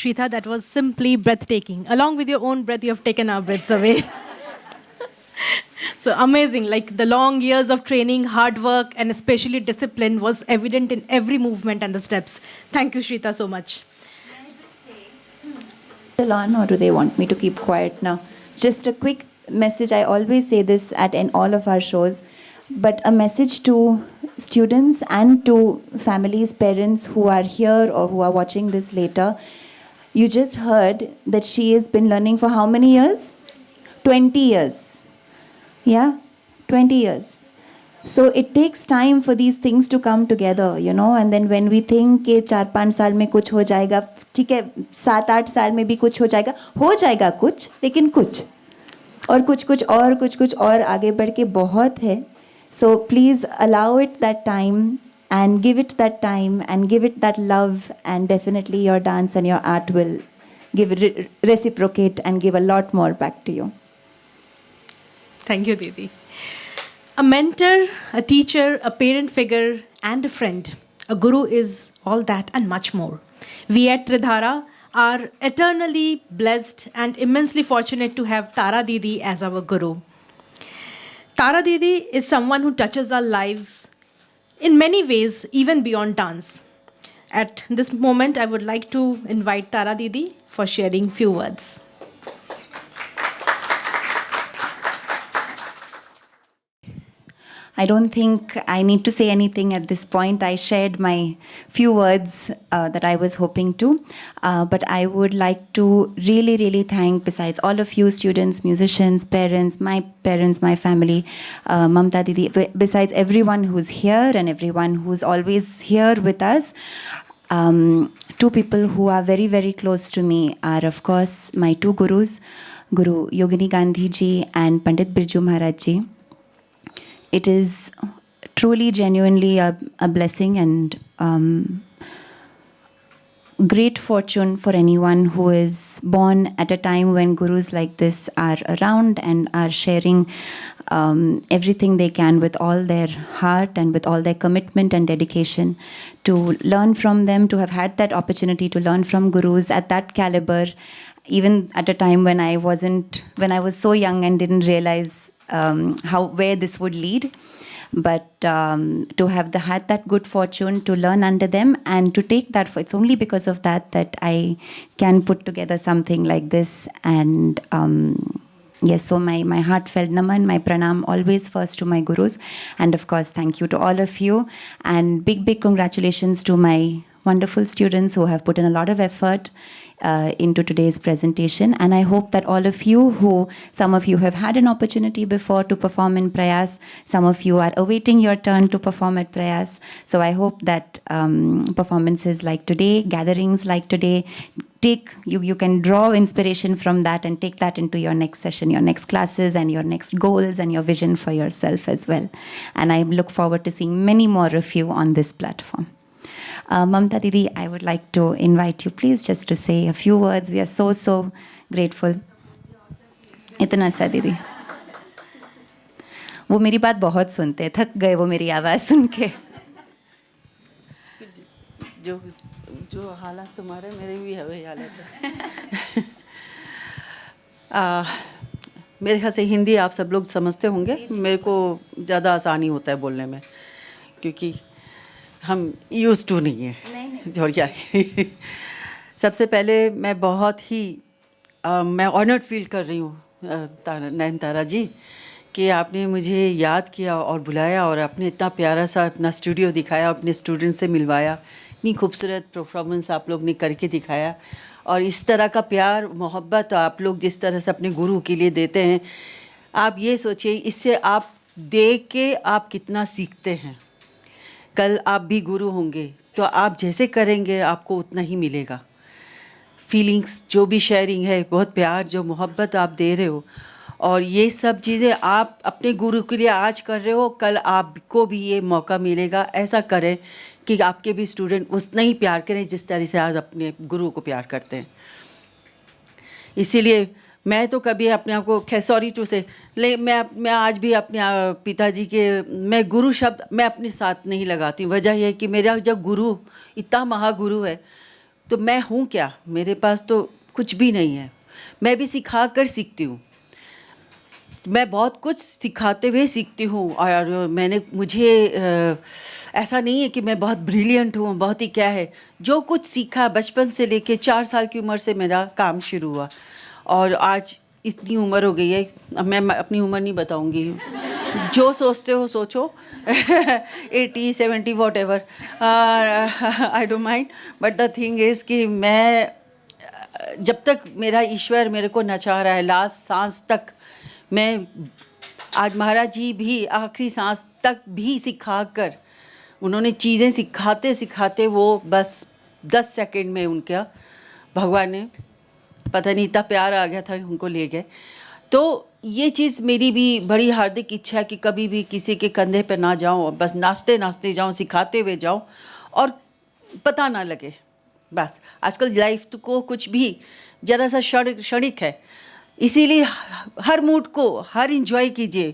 Shrita, that was simply breathtaking. Along with your own breath, you have taken our breaths away. So amazing, like the long years of training, hard work, and especially discipline was evident in every movement and the steps. Thank you, Shrita, so much. Still on, or do they want me to keep quiet now? Just a quick message. I always say this at in all of our shows, but a message to students and to families, parents who are here or who are watching this later. You just heard that she has been learning for how many years? 20 years. Yeah, 20 years. So it takes time for these things to come together, you know, and then when we think कि 4-5 साल में कुछ हो जाएगा, ठीक है 7-8 साल में भी कुछ हो जाएगा कुछ, लेकिन कुछ और आगे बढ़ के बहुत है. So please allow it that time and give it that time and give it that love, and definitely your dance and your art will reciprocate and give a lot more back to you. Thank you, Didi. A mentor, a teacher, a parent figure, and a friend. A guru is all that and much more. We at Tridhaara are eternally blessed and immensely fortunate to have Tara Didi as our guru. Tara Didi is someone who touches our lives in many ways, even beyond dance. At this moment, I would like to invite Tara Didi for sharing few words. I don't think I need to say anything at this point. I shared my few words that I was hoping to. But I would like to really, really thank, besides all of you students, musicians, parents, my family, Mamta Didi, besides everyone who's here and everyone who's always here with us. Two people who are very, very close to me are, of course, my two gurus, Guru Yogini Gandhi ji and Pandit Birju Maharaj ji. It is truly, genuinely a blessing and great fortune for anyone who is born at a time when gurus like this are around and are sharing everything they can with all their heart and with all their commitment and dedication to learn from them, to have had that opportunity to learn from gurus at that caliber, even at a time when I was so young and didn't realize where this would lead, but to have had that good fortune to learn under them and to take that, it's only because of that I can put together something like this. And yes, so my heartfelt naman, my pranam always first to my gurus, and of course thank you to all of you, and big congratulations to my wonderful students who have put in a lot of effort into today's presentation. And I hope that all of you some of you have had an opportunity before to perform in Prayaas, some of you are awaiting your turn to perform at Prayaas. So I hope that performances like today, gatherings like today, you can draw inspiration from that and take that into your next session, your next classes, and your next goals and your vision for yourself as well. And I look forward to seeing many more of you on this platform. Mamta Didi, I would like to invite you, please, just to say a few words. We are so grateful. Itna सा दीदी, वो मेरी बात बहुत सुनते हैं, थक गए वो मेरी आवाज़ सुन के. जो हालात तुम्हारे, मेरे भी है वही हालत है. मेरे ख्याल से हिंदी आप सब लोग समझते होंगे. मेरे को ज़्यादा आसानी होता है बोलने में, क्योंकि हम यूज़ टू नहीं है जोड़ क्या. सबसे पहले मैं बहुत ही मैं ऑनर्ड फील कर रही हूँ नयनतारा जी कि आपने मुझे याद किया और बुलाया और आपने इतना प्यारा सा अपना स्टूडियो दिखाया, अपने स्टूडेंट से मिलवाया, इतनी खूबसूरत परफॉर्मेंस आप लोग ने करके दिखाया. और इस तरह का प्यार मोहब्बत आप लोग जिस तरह से अपने गुरु के लिए देते हैं, आप ये सोचिए इससे आप देख के आप कितना सीखते हैं. कल आप भी गुरु होंगे तो आप जैसे करेंगे आपको उतना ही मिलेगा. फीलिंग्स जो भी शेयरिंग है, बहुत प्यार जो मोहब्बत आप दे रहे हो, और ये सब चीज़ें आप अपने गुरु के लिए आज कर रहे हो, कल आपको भी ये मौका मिलेगा. ऐसा करें कि आपके भी स्टूडेंट उतना ही प्यार करें जिस तरह से आज अपने गुरु को प्यार करते हैं. इसीलिए मैं तो कभी अपने आप को सॉरी टू से मैं आज भी अपने पिताजी के मैं गुरु शब्द मैं अपने साथ नहीं लगाती. वजह यह है कि मेरा जब गुरु इतना महागुरु है तो मैं हूँ क्या, मेरे पास तो कुछ भी नहीं है। मैं भी सिखा कर सीखती हूँ, मैं बहुत कुछ सिखाते हुए सीखती हूँ। और मुझे ऐसा नहीं है कि मैं बहुत ब्रिलियंट हूँ, बहुत ही क्या है, जो कुछ सीखा बचपन से लेके 4 साल की उम्र से मेरा काम शुरू हुआ और आज इतनी उम्र हो गई है। अब मैं अपनी उम्र नहीं बताऊंगी, जो सोचते हो सोचो 80 70 what ever, I don't mind. But the thing is कि मैं जब तक मेरा ईश्वर मेरे को नचा रहा है, लास्ट सांस तक मैं, आज महाराज जी भी आखिरी सांस तक भी सिखा कर, उन्होंने चीज़ें सिखाते सिखाते वो बस 10 सेकंड में उनका भगवान ने पता नहीं इतना प्यार आ गया था, उनको ले गए। तो ये चीज़ मेरी भी बड़ी हार्दिक इच्छा है कि कभी भी किसी के कंधे पर ना जाऊं और बस नाचते नाचते जाऊं, सिखाते हुए जाऊं और पता ना लगे। बस आजकल लाइफ तो को कुछ भी ज़रा सा क्षणिक है, इसीलिए हर मूड को हर इंजॉय कीजिए,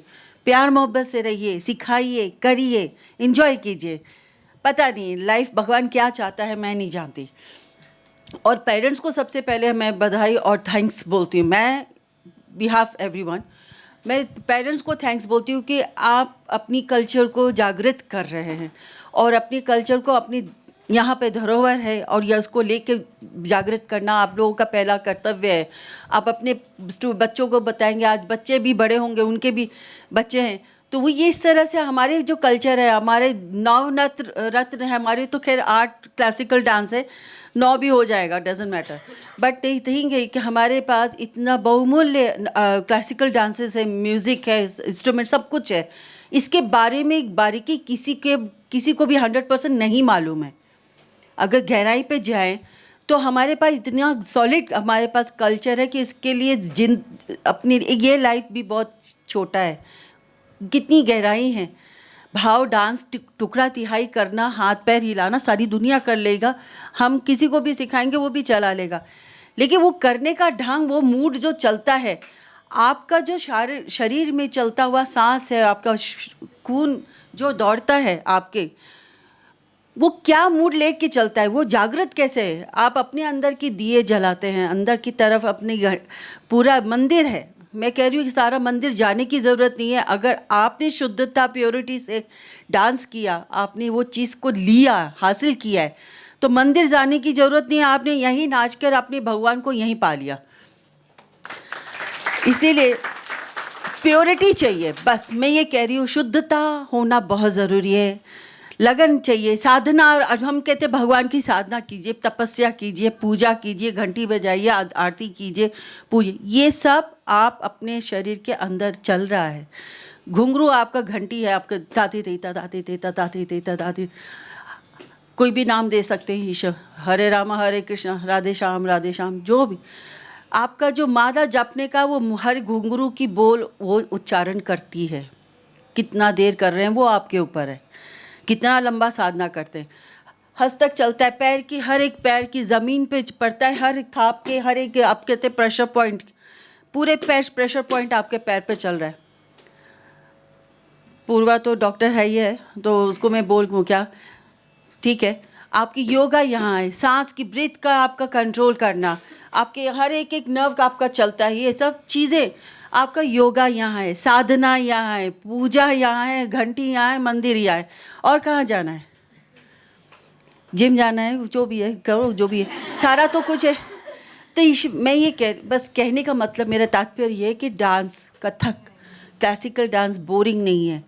प्यार मोहब्बत से रहिए, सिखाइए, करिए, इंजॉय कीजिए। पता नहीं लाइफ भगवान क्या चाहता है, मैं नहीं जानती। और पेरेंट्स को सबसे पहले मैं बधाई और थैंक्स बोलती हूँ। मैं बिहाफ एवरीवन, मैं पेरेंट्स को थैंक्स बोलती हूँ कि आप अपनी कल्चर को जागृत कर रहे हैं और अपनी कल्चर को, अपनी यहाँ पे धरोहर है और यह उसको लेके जागृत करना आप लोगों का पहला कर्तव्य है। आप अपने बच्चों को बताएंगे, आज बच्चे भी बड़े होंगे, उनके भी बच्चे हैं, तो वो ये इस तरह से हमारे जो कल्चर है, हमारे 9 रत्न है हमारे, तो खैर 8 क्लासिकल डांस है, 9 भी हो जाएगा, डजेंट मैटर। बट ये थिंग है कि हमारे पास इतना बहुमूल्य क्लासिकल डांसेस है, म्यूज़िक है, इंस्ट्रूमेंट सब कुछ है। इसके बारे में बारीकी किसी को भी 100% नहीं मालूम है। अगर गहराई पे जाएं तो हमारे पास इतना सॉलिड हमारे पास कल्चर है कि इसके लिए अपनी ये लाइफ भी बहुत छोटा है, कितनी गहराई है। भाव, डांस, टुकड़ा तिहाई करना, हाथ पैर हिलाना सारी दुनिया कर लेगा, हम किसी को भी सिखाएंगे वो भी चला लेगा, लेकिन वो करने का ढंग, वो मूड जो चलता है, आपका जो शरीर में चलता हुआ सांस है, आपका खून जो दौड़ता है आपके, वो क्या मूड लेके चलता है, वो जागृत कैसे है। आप अपने अंदर की दिए जलाते हैं, अंदर की तरफ अपने पूरा मंदिर है। मैं कह रही हूँ कि सारा मंदिर जाने की ज़रूरत नहीं है। अगर आपने शुद्धता, प्योरिटी से डांस किया, आपने वो चीज़ को लिया, हासिल किया है, तो मंदिर जाने की ज़रूरत नहीं है। आपने यहीं नाच कर अपने भगवान को यहीं पा लिया। इसीलिए प्योरिटी चाहिए, बस मैं ये कह रही हूँ, शुद्धता होना बहुत ज़रूरी है, लगन चाहिए, साधना। और हम कहते हैं भगवान की साधना कीजिए, तपस्या कीजिए, पूजा कीजिए, घंटी बजाइए, आरती कीजिए, पूजिए, ये सब आप अपने शरीर के अंदर चल रहा है। घुंघरू आपका घंटी है, आपका ताती तेता ताती तेता ताती तेता ताती, कोई भी नाम दे सकते हैं ईश्वर, हरे राम हरे कृष्ण, राधे श्याम, जो भी आपका जो माला जपने का, वो हर घुंघरू की बोल वो उच्चारण करती है। कितना देर कर रहे हैं वो आपके ऊपर है, कितना लंबा साधना करते हैं। हस्तक चलता है, पैर की हर एक पैर की ज़मीन पे पड़ता है, हर थाप के हर एक, आप कहते हैं प्रेशर पॉइंट, पूरे प्रेशर पॉइंट आपके पैर पे चल रहा है। पूर्वा तो डॉक्टर है ही है, तो उसको मैं बोलूँ क्या, ठीक है, आपकी योगा यहाँ है, सांस की ब्रीथ का आपका कंट्रोल करना, आपके हर एक नर्व का आपका चलता है, ये सब चीज़ें आपका योगा यहाँ है, साधना यहाँ है, पूजा यहाँ है, घंटी यहाँ है, मंदिर यहाँ है, और कहाँ जाना है, जिम जाना है, जो भी है करो, जो भी है, सारा तो कुछ है। तो मैं ये बस कहने का मतलब, मेरा तात्पर्य ये है कि dance, Kathak, classical dance boring नहीं है,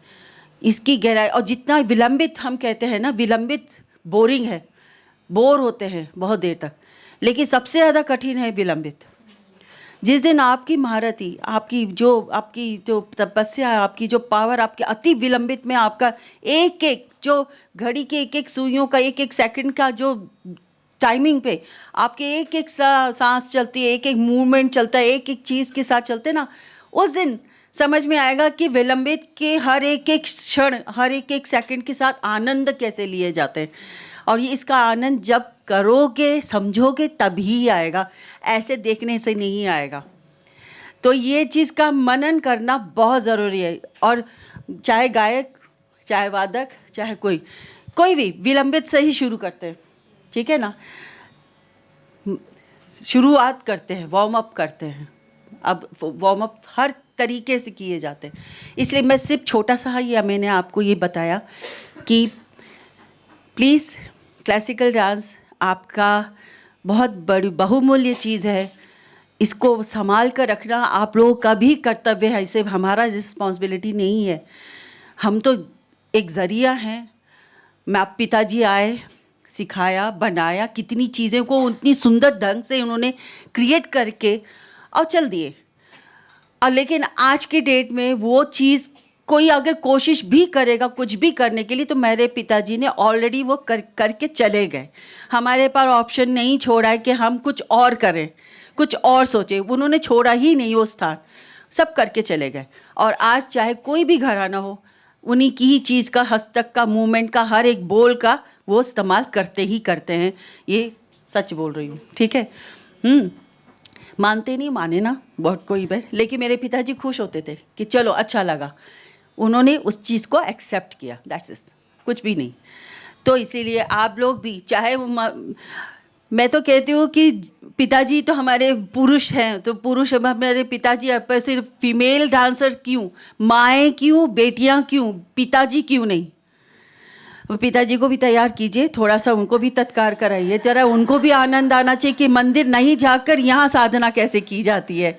इसकी गहराई, और जितना विलंबित हम कहते हैं ना, विलंबित बोरिंग है, बोर होते हैं बहुत देर तक, लेकिन सबसे ज़्यादा कठिन है विलंबित। जिस दिन आपकी महारथी, आपकी जो तपस्या है, आपकी जो पावर, आपके अति विलंबित में आपका एक जो घड़ी के एक सुइयों का, एक सेकंड का जो टाइमिंग पे आपके एक सांस चलती है, एक मूवमेंट चलता है, एक चीज़ के साथ चलते ना, उस दिन समझ में आएगा कि विलंबित के हर एक क्षण, हर एक सेकंड के साथ आनंद कैसे लिए जाते हैं। और ये इसका आनंद जब करोगे, समझोगे, तभी आएगा, ऐसे देखने से नहीं आएगा। तो ये चीज़ का मनन करना बहुत ज़रूरी है। और चाहे गायक, चाहे वादक, चाहे कोई भी विलंबित से ही शुरू करते हैं, ठीक है ना। शुरुआत करते हैं, वार्म अप करते हैं। अब वार्म अप हर तरीके से किए जाते हैं, इसलिए मैं सिर्फ छोटा सा ही मैंने आपको ये बताया कि प्लीज़ क्लासिकल डांस आपका बहुत बड़ी बहुमूल्य चीज़ है, इसको संभाल कर रखना आप लोगों का भी कर्तव्य है, इसे हमारा रिस्पॉन्सिबिलिटी नहीं है। हम तो एक ज़रिया हैं। मैं आप पिताजी आए, सिखाया, बनाया, कितनी चीज़ें को उतनी सुंदर ढंग से उन्होंने क्रिएट करके और चल दिए। और लेकिन आज के डेट में वो चीज़ कोई अगर कोशिश भी करेगा कुछ भी करने के लिए, तो मेरे पिताजी ने ऑलरेडी वो करके चले गए। हमारे पास ऑप्शन नहीं छोड़ा है कि हम कुछ और करें, कुछ और सोचें। उन्होंने छोड़ा ही नहीं वो स्थान, सब करके चले गए। और आज चाहे कोई भी घराना हो, उन्हीं की ही चीज़ का, हस्तक का, मूवमेंट का, हर एक बोल का वो इस्तेमाल करते ही करते हैं। ये सच बोल रही हूँ, ठीक है। मानते नहीं, माने ना बहुत कोई भाई, लेकिन मेरे पिताजी खुश होते थे कि चलो अच्छा लगा, उन्होंने उस चीज़ को एक्सेप्ट किया, दैट्स इट, कुछ भी नहीं। तो इसीलिए आप लोग भी, चाहे मैं तो कहती हूँ कि पिताजी तो हमारे पुरुष हैं, तो पुरुष हमारे पिताजी पर सिर्फ फीमेल डांसर क्यों, माएँ क्यों, बेटियाँ क्यों, पिताजी क्यों नहीं? पिताजी को भी तैयार कीजिए, थोड़ा सा उनको भी तत्कार कराइए, जरा उनको भी आनंद आना चाहिए कि मंदिर नहीं जाकर यहाँ साधना कैसे की जाती है।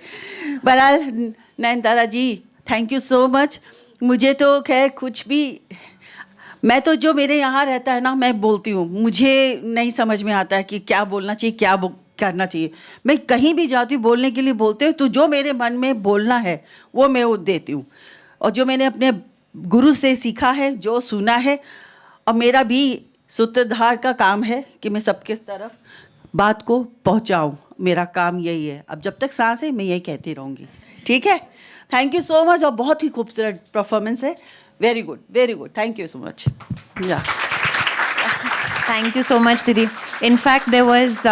बहरहाल नयनतारा जी, थैंक यू सो मच। मुझे तो खैर कुछ भी, मैं तो जो मेरे यहाँ रहता है ना, मैं बोलती हूँ, मुझे नहीं समझ में आता है कि क्या बोलना चाहिए, क्या करना चाहिए। मैं कहीं भी जाती हूँ बोलने के लिए बोलते हूँ, तो जो मेरे मन में बोलना है वो मैं वो देती हूँ, और जो मैंने अपने गुरु से सीखा है, जो सुना है, और मेरा भी सूत्रधार का काम है कि मैं सबके तरफ बात को पहुँचाऊँ। मेरा काम यही है, अब जब तक सांस है मैं यही कहती रहूँगी, ठीक है। थैंक यू सो मच, और बहुत ही खूबसूरत परफॉर्मेंस है। Very good, very good, thank you so much. या Thank you so much, Didi. In fact, there was,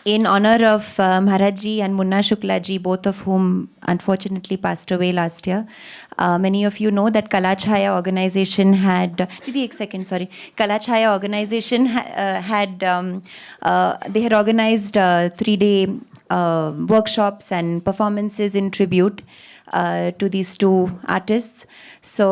in honor of Maharaj ji and Munna Shukla ji, both of whom unfortunately passed away last year. Many of you know that Kala Chhaya organization had, Didi, ek second, sorry. Kala Chhaya organization they had organized 3-day workshops and performances in tribute to these two artists. So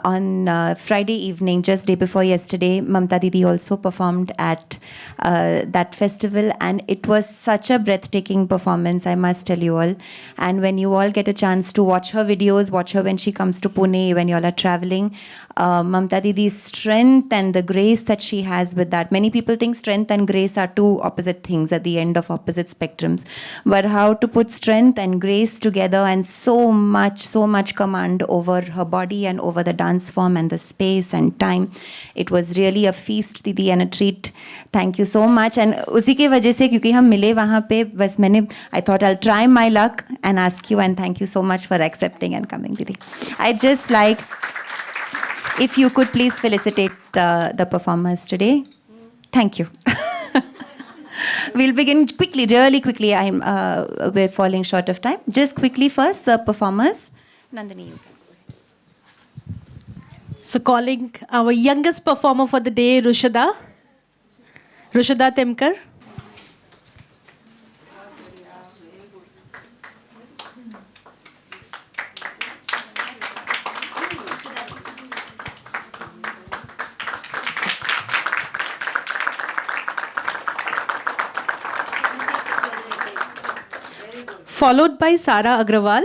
on Friday evening, just day before yesterday, Mamta Didi also performed at that festival, and it was such a breathtaking performance, I must tell you all. And when you all get a chance to watch her videos, watch her when she comes to Pune, when you all are traveling, Mamta Didi's strength and the grace that she has with that. Many people think strength and grace are two opposite things at the end of opposite spectrums. But how to put strength and grace together, and so much command over her body and over the dance form and the space and time. It was really a feast, Didi, and a treat. Thank you so much. And उसी के वजह से, क्योंकि हम मिले वहाँ पे, बस मैंने, I thought I'll try my luck and ask you, and thank you so much for accepting and coming, Didi. I just like, if you could please felicitate the performers today. Thank you. We'll begin quickly, really quickly. We're falling short of time. Just quickly first, the performers. Nandini, you can. So calling our youngest performer for the day, Rushada Temkar. Followed by Sara Agrawal.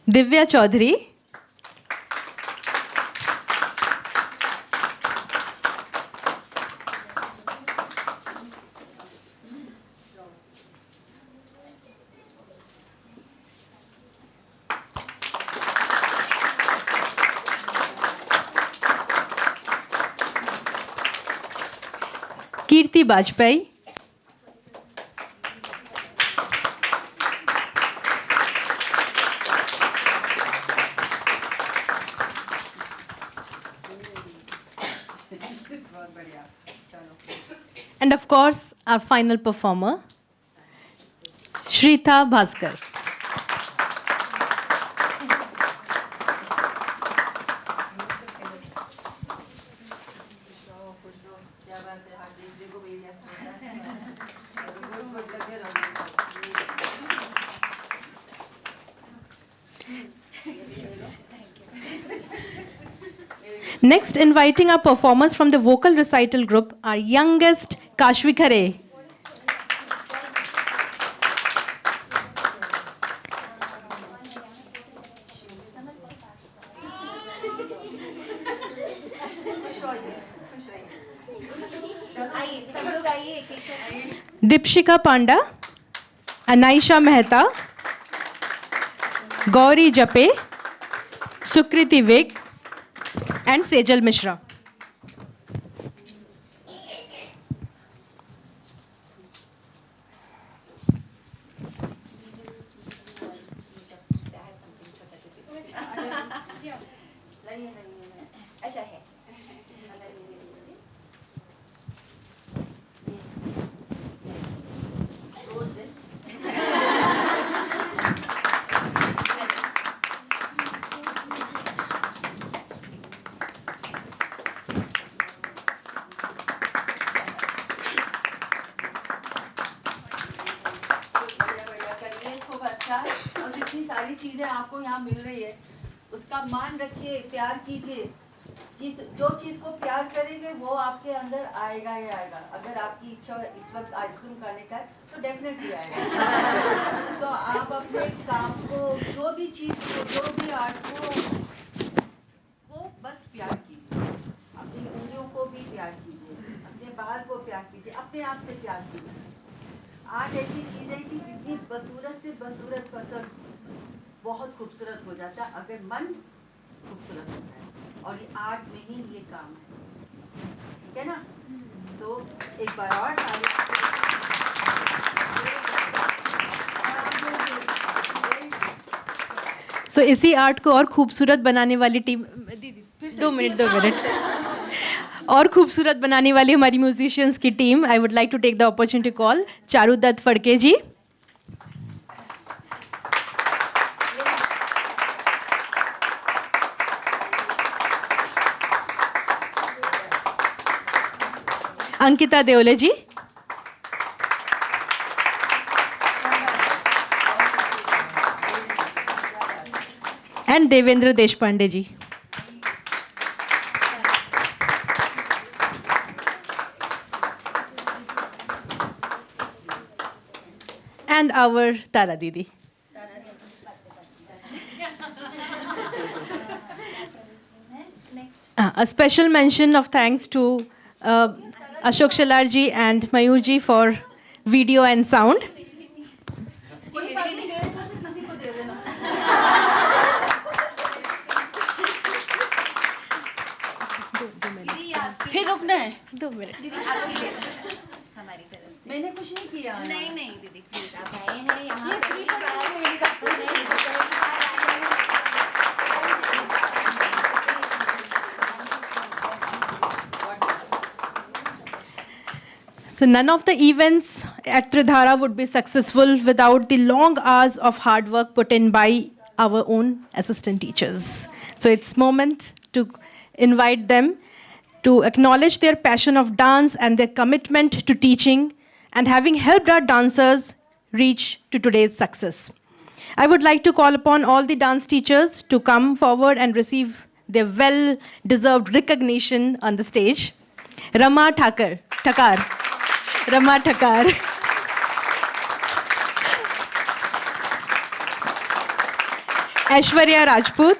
Divya Chaudhary. Kirti Bajpai. And of course, our final performer, Shritha Bhaskar. Next, inviting our performers from the vocal recital group, our youngest Kashvi Khare. Dipshika Panda, Anaisha Mehta, Gauri Jape, Sukriti Vig, and Sejal Mishra. और जितनी सारी चीजें आपको यहाँ मिल रही है उसका मान रखिए, प्यार कीजिए। जो चीज को प्यार करेंगे वो आपके अंदर आएगा ही आएगा। अगर आपकी इच्छा इस वक्त आइसक्रीम खाने का है तो डेफिनेटली आएगा। तो आप अपने काम को, जो भी चीज को, जो भी आर्ट को, वो बस प्यार कीजिए। अपनी उंगलियों को भी प्यार कीजिए, अपने बाल को प्यार कीजिए, अपने आप से प्यार कीजिए। आर्ट ऐसी चीज है कि कितनी बसूरत से बसूरत पसंद बहुत खूबसूरत हो जाता है अगर मन खूबसूरत होता है, और ये आर्ट में ही ये काम है। ठीक है ना? तो एक बार और सो इसी आर्ट को और खूबसूरत बनाने वाली टीम, दीदी 2 मिनट और खूबसूरत बनाने वाली हमारी म्यूजिशियंस की team, I would like to take the opportunity call Charu Dutt Phadke ji, Ankita Deole ji, and Devendra Deshpande ji. And our Tara Didi. A special mention of thanks to Ashok Shalar ji and Mayur ji for video and sound. फिर रुकना है 2 minute. हमारी तरफ से मैंने कुछ नहीं किया। नहीं नहीं दीदी प्लीज, आप आए हैं यहाँ So none of the events at Tridhaara would be successful without the long hours of hard work put in by our own assistant teachers. So it's moment to invite them to acknowledge their passion of dance and their commitment to teaching and having helped our dancers reach to today's success. I would like to call upon all the dance teachers to come forward and receive their well-deserved recognition on the stage. Rama Thakar. Rama Thakar. Aishwarya Rajput.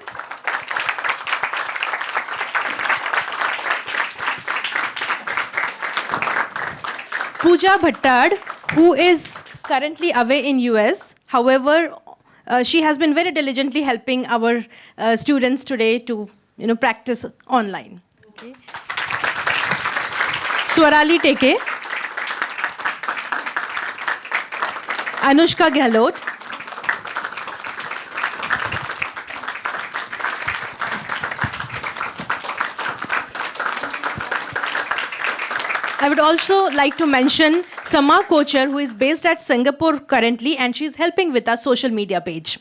Pooja Bhattad, who is currently away in US. However, she has been very diligently helping our students today to practice online. Okay. Swarali Teke, Anushka Gehlot, I would also like to mention Sama Kocher, who is based at Singapore currently, and she's helping with our social media page.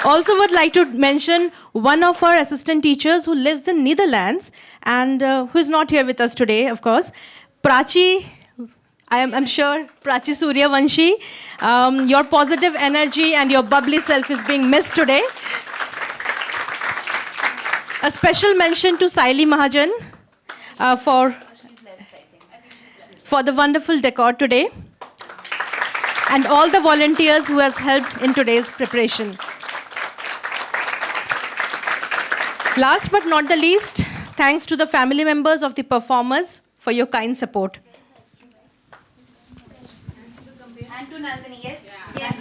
Also would like to mention one of our assistant teachers who lives in Netherlands and who is not here with us today, of course, Prachi I'm sure, Prachi Suryavanshi, your positive energy and your bubbly self is being missed today. A special mention to Saili Mahajan for the wonderful decor today, and all the volunteers who has helped in today's preparation. Last but not the least, thanks to the family members of the performers for your kind support. And to Nandini, yes? Yes.